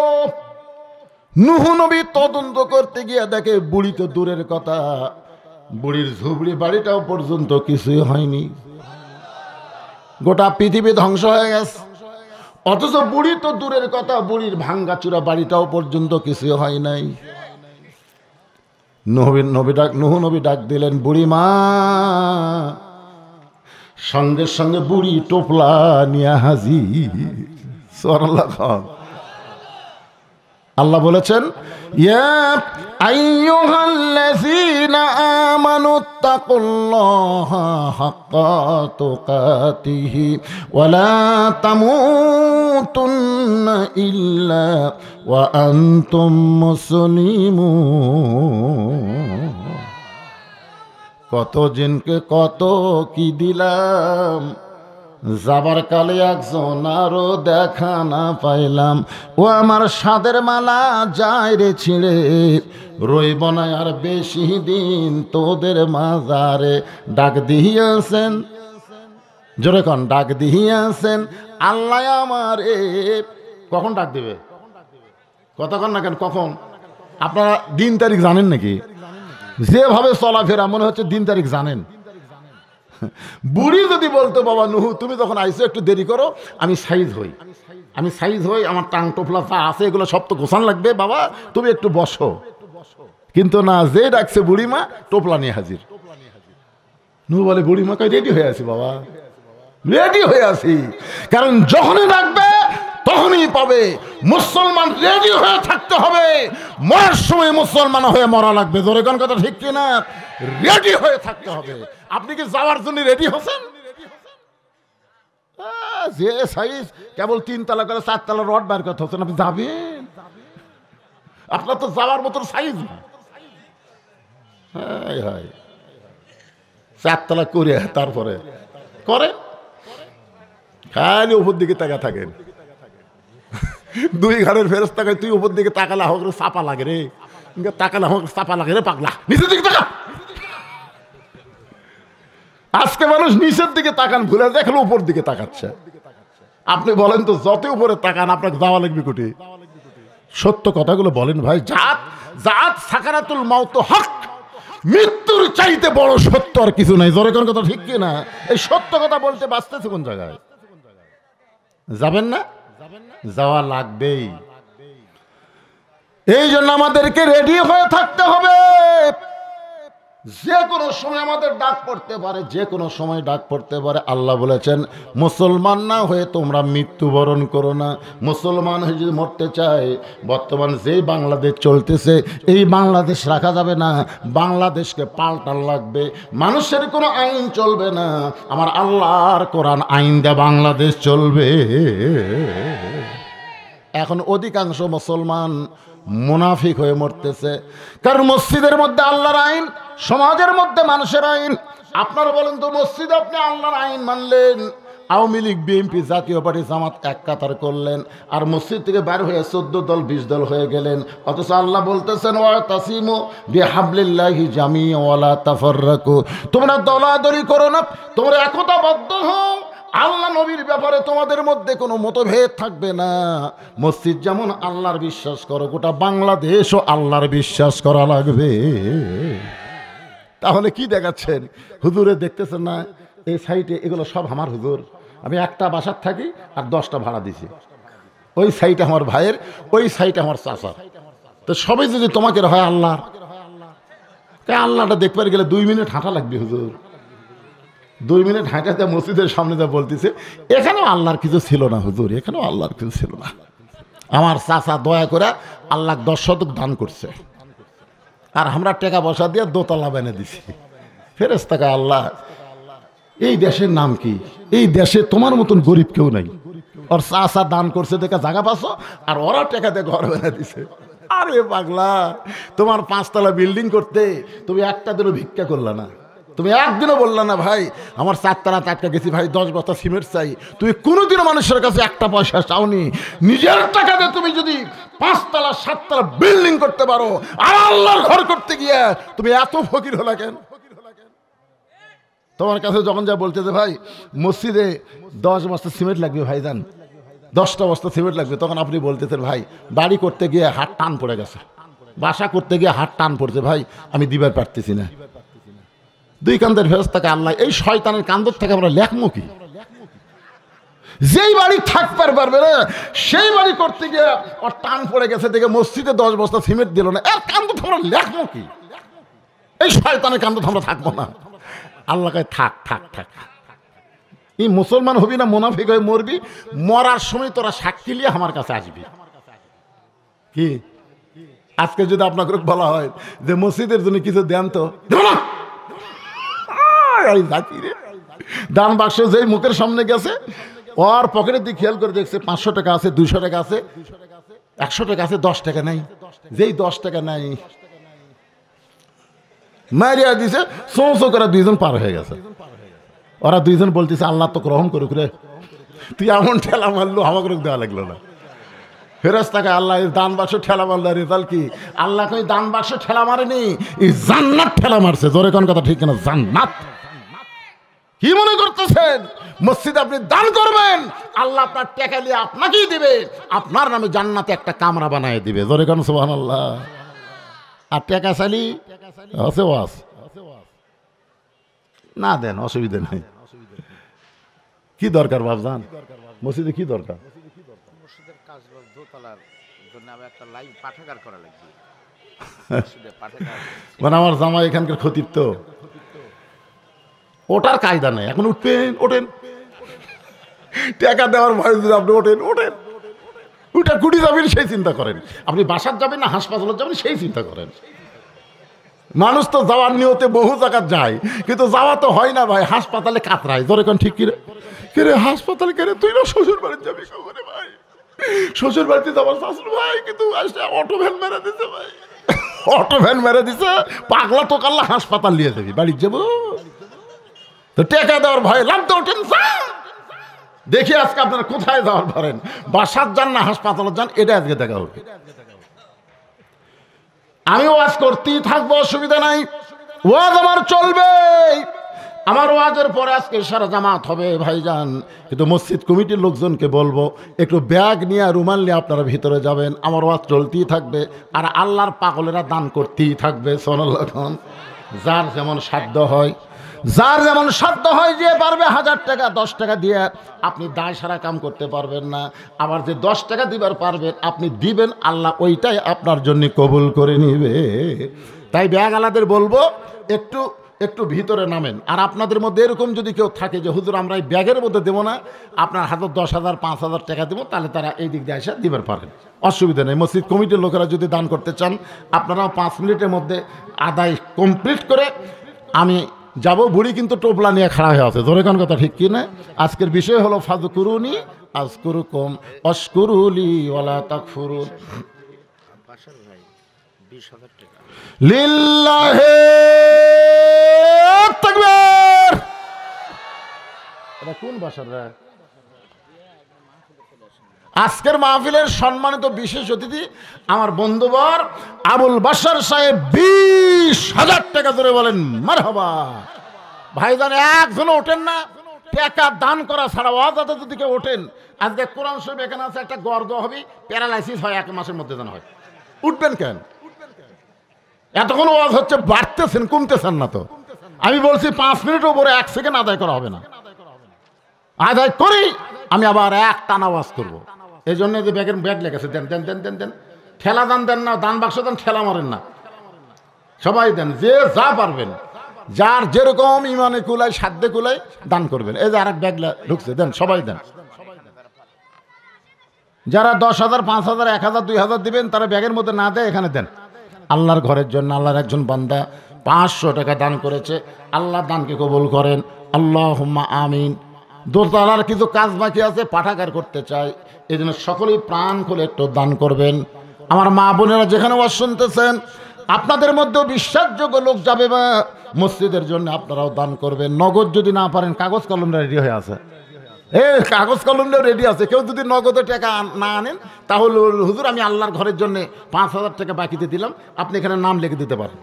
নূহ নবী তদন্ত করতে গিয়ে দেখে বুড়ি তো দূরের কথা, বুড়ির ঝুবড়ি বাড়িটাও পর্যন্ত কিছুই হয়নি, গোটা পৃথিবী ধ্বংস হয়ে গেছে। অথচ বুড়ি তো দূরের কথা, বুড়ির ভাঙ্গাচুরা বাড়িটাও পর্যন্ত কিছু হয় নাই। নুহু নবী ডাক দিলেন, বুড়ি মা। সঙ্গে সঙ্গে বুড়ি টোপলা নিয়ে হাজির। সুবহানাল্লাহ। আল্লাহ বলেছেন, ইয়া আইয়ুহাল্লাযীনা আমানুত্তাকুল্লাহা হাক্কা তুকাতিহি ওয়া লা তামুতুন্না ইল্লা ওয়া আনতুম মুসলিমুন। কত জিনকে কত কি দিলাম, যাবার কালে একজন আরো দেখা না পাইলাম। ও আমার সাদের মালা যায় রে ছিঁড়ে, রইব না আর বেশি দিন তোদের মাজারে। ডাক দিয়াছেন, জোরে কন, ডাক দিয়াছেন আল্লাহ আমারে। কখন ডাক দিবে? কতক্ষণ না কেন, কখন? আপনারা দিন তারিখ জানেন নাকি? যেভাবে চলাফেরা মনে হচ্ছে দিন তারিখ জানেন। বুড়ি যদি বলতো, বাবা নুহু তুমি যখন আইসো একটু দেরি করো, আমি সাইজ হই, আমার টাং টোপলা যা আছে এগুলো সব তো গোছান লাগবে, বাবা তুমি একটু বসো। কিন্তু না, যে ডাকছে বুড়িমা টোপলা নিয়ে হাজির। নুহু বলে, বুড়িমা কই রেডি হয়ে আছি বাবা, রেডি হয়ে আছি। কারণ যখনই ডাকবে তখনই পাবে। মুসলমান রেডি হয়ে থাকতে হবে, মরার সময় মুসলমান হয়ে মরা লাগবে। জোরে কোন কথা ঠিক কিনা? রেডি হয়ে থাকতে হবে। আপনি কি যাওয়ার জন্য রেডি হচ্ছেন? যে সাইজ কেবল 3 তলা করে 4 তলা রড বার করতে হচ্ছেন, আপনি যাবেন? আপনার তো যাওয়ার মতন সাইজ না। 4 তলা করে তারপরে করে খালি উপর দিকে তাকা থাকেন। 2 ঘরের ফেরেশতা কয়, তুই উপর দিকে তাকালে হোক চাপা লাগে রে, তাকালে হোক চাপা লাগে রে পাগলা, নিচের দিকে তাকা। আজকে মানুষ নিচের দিকে তাকান ভুলে দেখলো উপর দিকে তাকাচ্ছে। আপনি বলেন তো, যত উপরে তাকান আপনাকে যাওয়া লাগবে কোটি? সত্য কথাগুলো বলেন ভাই। জাত সাকারাতুল মাউত হক, মৃত্যুর চাইতে বড় সত্য আর কিছু নাই। জোরে কোন কথা ঠিক কি না? এই সত্য কথা বলতে বাঁচতেছে কোন জায়গায়? যাবেন না? যাওয়া লাগবেই। এই জন্য আমাদেরকে রেডি হয়ে থাকতে হবে। যে কোনো সময় আমাদের ডাক পড়তে পারে, যে কোনো সময় ডাক পড়তে পারে। আল্লাহ বলেছেন, মুসলমান না হয়ে তোমরা মৃত্যুবরণ করো না। মুসলমান হয়ে যদি মরতে চায়, বর্তমান যেই বাংলাদেশ চলতেছে এই বাংলাদেশ রাখা যাবে না, বাংলাদেশকে পাল্টান লাগবে। মানুষের কোনো আইন চলবে না, আমার আল্লাহর কোরআন আইন দিয়ে বাংলাদেশ চলবে। এখন অধিকাংশ মুসলমান মুনাফিক হয়ে মরতেছে, কারণ মসজিদের মধ্যে আল্লাহর আইন, সমাজের মধ্যে মানুষের আইন। আপনারা বলেন তো, মসজিদে আপনি আল্লাহর আইন মানলেন, আওয়ামী লীগ, বিএনপি, জাতীয় পার্টি, জামাত এক কাতার করলেন, আর মসজিদ থেকে বের হয়ে 14 দল 20 দল হয়ে গেলেন। অথচ আল্লাহ বলতেছেন, ওয়াতাসিমু বিহাবলিল্লাহি জামিআন ওয়া লা তাফাররাকু, তোমরা দলাদলি করো না, তোমরা একতাবদ্ধ হও। আল্লাহ নবীর ব্যাপারে তোমাদের মধ্যে কোনো মতভেদ থাকবে না। মসজিদ যেমন আল্লাহর বিশ্বাস করো, গোটা বাংলাদেশও আল্লাহর বিশ্বাস করা লাগবে। তাহলে কি দেখাচ্ছেন? হুজুরে দেখতেছেন না, এই সাইটে এগুলো সব আমার হুজুর, আমি একটা বাসার থাকি আর 10টা ভাড়া দিছি। ওই সাইটে আমার ভাইয়ের, ওই সাইটে আমার চাচার। তো সবাই যদি তোমাকে হয় আল্লাহর, আল্লাহটা দেখবার গেলে 2 মিনিট হাঁটা লাগবে হুজুর। 2 মিনিট হাঁটাতে মসজিদের সামনে যা বলতেছে, এখানেও আল্লাহর কিছু ছিল না হুজুর, এখানেও আল্লাহর কিছু ছিল না। আমার চাচা দয়া করে আল্লাহ 10 শতক দান করছে, আর আমরা টাকা পয়সা দিয়ে দোতলা বেনে দিছি। ফেরেশতাকে, আল্লাহ এই দেশের নাম কি? এই দেশে তোমার মতন গরিব কেউ নাই। ওর চাচা দান করছে দেখে জায়গা পাচ্ছ, আর ওরা টাকা দিয়ে ঘর বেনে দিছে। আরে পাগলা, তোমার 5 তলা বিল্ডিং করতে তুমি একটা দিনও ভিক্ষা করলা না, তুমি একদিনও বললা না ভাই আমার 4 তলা টাটকা গেছি ভাই 10 বস্তা সিমেন্ট চাই। তুমি কোনোদিনও মানুষের কাছে একটা পয়সা চাওনি। নিজের টাকা দিয়ে তুমি যদি 5 তলা 7 তলা বিল্ডিং করতে পারো, আর আল্লাহর ঘর করতে গিয়ে তুমি এত ফকির হলা কেন? তোমার কাছে যখন যা বলতেছে ভাই মসজিদে 10 বস্তা সিমেন্ট লাগবে ভাইজান, 10টা বস্তা সিমেন্ট লাগবে, তখন আপনি বলতেছেন ভাই বাড়ি করতে গিয়ে হাত টান পড়ে গেছে, বাসা করতে গিয়ে হাত টান পড়ছে ভাই, আমি দিবার পারতেছি না। 2 কান্দের ফেরেশতাকে আল্লাহ, এই শয়তানের কান্দর থেকে আমরা লেখমু কি? যেই বাড়ি থাকতে পারবে না, সেই বাড়ি করতে গিয়ে ওর টান পড়ে গেছে দেখে মসজিদে 10 বস্তা সিমেন্ট দিল না, এর কান্দর থেকে আমরা লেখমু কি? এই শয়তানের কাণ্ড আমরা থাকবো না। আল্লাহ কয় থাক থাক থাক, এই মুসলমান হবি না মুনাফিক হয়ে মরবি, মরার সময় তোরা সাক্ষী নিয়ে আমার কাছে আসবি। কি আজকে যদি আপনাকে বলা হয় যে মসজিদের জন্য কিছু দেন তো দান বাক্স যেই মুখের সামনে গেছে ওর পকেটের দিকে খেয়াল করে দেখছে 500 টাকা আছে, 200 টাকা আছে, 100 টাকা আছে, 10 টাকা নাই। যেই 10 টাকা নাই মারিয়া দিছে, চৌ করে 2 জন পার হয়ে গেছে। ওরা 2 জন বলতেছে আল্লাহ তো গ্রহণ করুক রে, তুই এমন ঠেলা মারলো আমাকে দেওয়া লাগলো না। ফেরেশতাকে আল্লাহ দান বাক্স ঠেলা মারলো, রেজাল্ট কি? আল্লাহ কই দান বাক্স ঠেলা মারেনি, এই জান্নাত ঠেলা মারছে। জোরে কোন কথা ঠিক না? জান্নাত। কি মনে করতেছেন মসজিদে আপনি দান করবেন, আল্লাহ আপনার টাকা নিয়ে আপনাকেই দিবে, আপনার নামে জান্নাতে একটা কামরা বানায় দিবে। জোরে কোন সুবহানাল্লাহ। আর টাকা চালি আছে ওয়াস না দেন, অসুবিধা নাই। কি দরকার বাবজান মসজিদে? কি দরকার? মসজিদের কাজ দোতলার জন্য আমি একটা লাইভ পাঠাগার করা লাগবে। মানে আমার জামাই এখানকার খতিব তো, ওটার কায়দা নেই। এখন উঠবেন, ওঠেন, টাকা দেওয়ার ভয় যদি আপনি ওঠেন ওঠেন, ওটা কুড়ি যাবেন সেই চিন্তা করেন, আপনি বাসার যাবেন না হাসপাতালে যাবেন সেই চিন্তা করেন। মানুষ তো যাওয়ার নিয়তে বহু জায়গা যায়, কিন্তু যাওয়া তো হয় না ভাই, হাসপাতালে কাতরায়। ধরে কোন ঠিক কিরে কিরে হাসপাতালে কেন? তুই না শ্বশুর বাড়িতে যাবি করে ভাই, শ্বশুর বাড়িতে যাবার শাশুর ভাই, কিন্তু অটো ভ্যান মেরে দিছে ভাই, অটো ভ্যান মেরে দিছে, পাগলা তো কাল্লা হাসপাতাল নিয়ে যাবি, বাড়ি যাবো তো টাকা দেওয়ার ভয় লাভ তো ওঠেন। দেখি আজকে আপনারা কোথায় যাওয়ার পারেন, বাসার যান না হাসপাতালে যান, এটা আজকে দেখা হবে। আমি ওয়াজ করতেই থাকবো, অসুবিধা নাই, ওয়াজ আমার চলবে। আমার ওয়াজের পরে আজকে সারা জামাত হবে ভাইজান, কিন্তু মসজিদ কমিটির লোকজনকে বলবো একটু ব্যাগ নিয়ে রুমাল নিয়ে আপনারা ভিতরে যাবেন, আমার ওয়াজ চলতেই থাকবে। আর আল্লাহর পাগলেরা দান করতেই থাকবে। সুবহানাল্লাহ। যার যেমন সাধ্য হয়, যার যেমন সাধ্য হয়, যে পারবে 1000 টাকা 10 টাকা দিয়ে আপনি দায় সারা কাম করতে পারবেন না, আবার যে 10 টাকা দিবার পারবেন আপনি দিবেন, আল্লাহ ওইটাই আপনার জন্য কবুল করে নিবে। তাই ব্যাগ আলাদের বলবো একটু একটু ভিতরে নামেন। আর আপনাদের মধ্যে এরকম যদি কেউ থাকে যে হুজুর আমরা এই ব্যাগের মধ্যে দেবো না, আপনার হাতে 10,000 5,000 টাকা দেবো, তাহলে তারা এই দিক দিয়ে এসে দিবার পারেন, অসুবিধা নেই। মসজিদ কমিটির লোকেরা যদি দান করতে চান, আপনারাও 5 মিনিটের মধ্যে আদায় কমপ্লিট করে আমি যাব। বুড়ি কিন্তু টোপলা নিয়ে খাড়া হয়ে আছে। ধরে কোন কথা ঠিক কি না? আজকের বিষয় হলো ফাযকুরুনি আযকুরুকুম ওয়াশকুরুলি ওয়ালা তাকফুরুন। বাসার ভাই 20,000 টাকা লিল্লাহি তাকবীর। এটা কোন বাসার রে? আজকের মাহফিলের সম্মানিত বিশেষ অতিথি আমার বন্ধুবর আবুল বাশার সাহেব 20,000 টাকা ধরে বলেন মারহাবা। ভাইজান একজনও ওঠেন না, টাকা দান করা ছাড়া ওয়াজাতে যদি কেউ ওঠেন, আজকে কোরআন শরীফ এখানে আছে, একটা গর্দ হবে, প্যারালাইসিস হয় 1 মাসের মধ্যে যেন হয়। উঠবেন কেন? এতক্ষণ ওয়াজ হচ্ছে, বাড়তেছেন কমতেছেন না তো। আমি বলছি 5 মিনিট উপরে 1 সেকেন্ড আদায় করা হবে না, আদায় করি আমি আবার এক টানা ওয়াজ করবো। এই জন্য যে ব্যাগের ব্যাগ লেগেছে, দেন দেন দেন দেন দেন, ঠেলা দান দেন না, দান বাক্স দেন, ঠেলা মারেন না, সবাই দেন, যে যা পারবেন, যার যেরকম ইমানে কুলায় সাধ্যে কুলায় দান করবেন। এই যে আরেক ব্যাগ ঢুকছে, দেন, সবাই দেন। যারা 10,000 5,000 1,000 2,000 দিবেন, তারা ব্যাগের মধ্যে না দেয়, এখানে দেন। আল্লাহর ঘরের জন্য আল্লাহর একজন বান্দা 500 টাকা দান করেছে, আল্লাহ দানকে কবুল করেন, আল্লাহুম্মা আমিন। দোতলার কিছু কাজ বাকি আছে, পাঠাগার করতে চাই, এই জন্য সকলেই প্রাণ খুলে একটু দান করবেন। আমার মা বোনেরা যেখানে ওয়াজ শুনতেছেন, আপনাদের মধ্যেও বিশ্বাসযোগ্য লোক যাবে বা মসজিদের জন্য আপনারাও দান করবেন। নগদ যদি না পারেন, কাগজ কলম রেডি হয়ে আছে, কাগজ কলমটাও রেডি আছে। কেউ যদি নগদের টাকা না আনেন, তাহলে হুজুর আমি আল্লাহর ঘরের জন্য 5,000 টাকা বাকিতে দিলাম, আপনি এখানে নাম লিখে দিতে পারেন,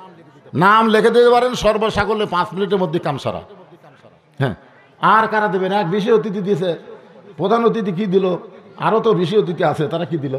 নাম লিখে দিতে পারেন, সর্বসাকল্যে 5 মিনিটের মধ্যে কাম সারা। হ্যাঁ, আর কারা দেবেন? এক বিশেষ অতিথি দিয়েছে, প্রধান অতিথি কি দিল, আরও তো বিশেষ অতিথি আছে, তারা কি দিল?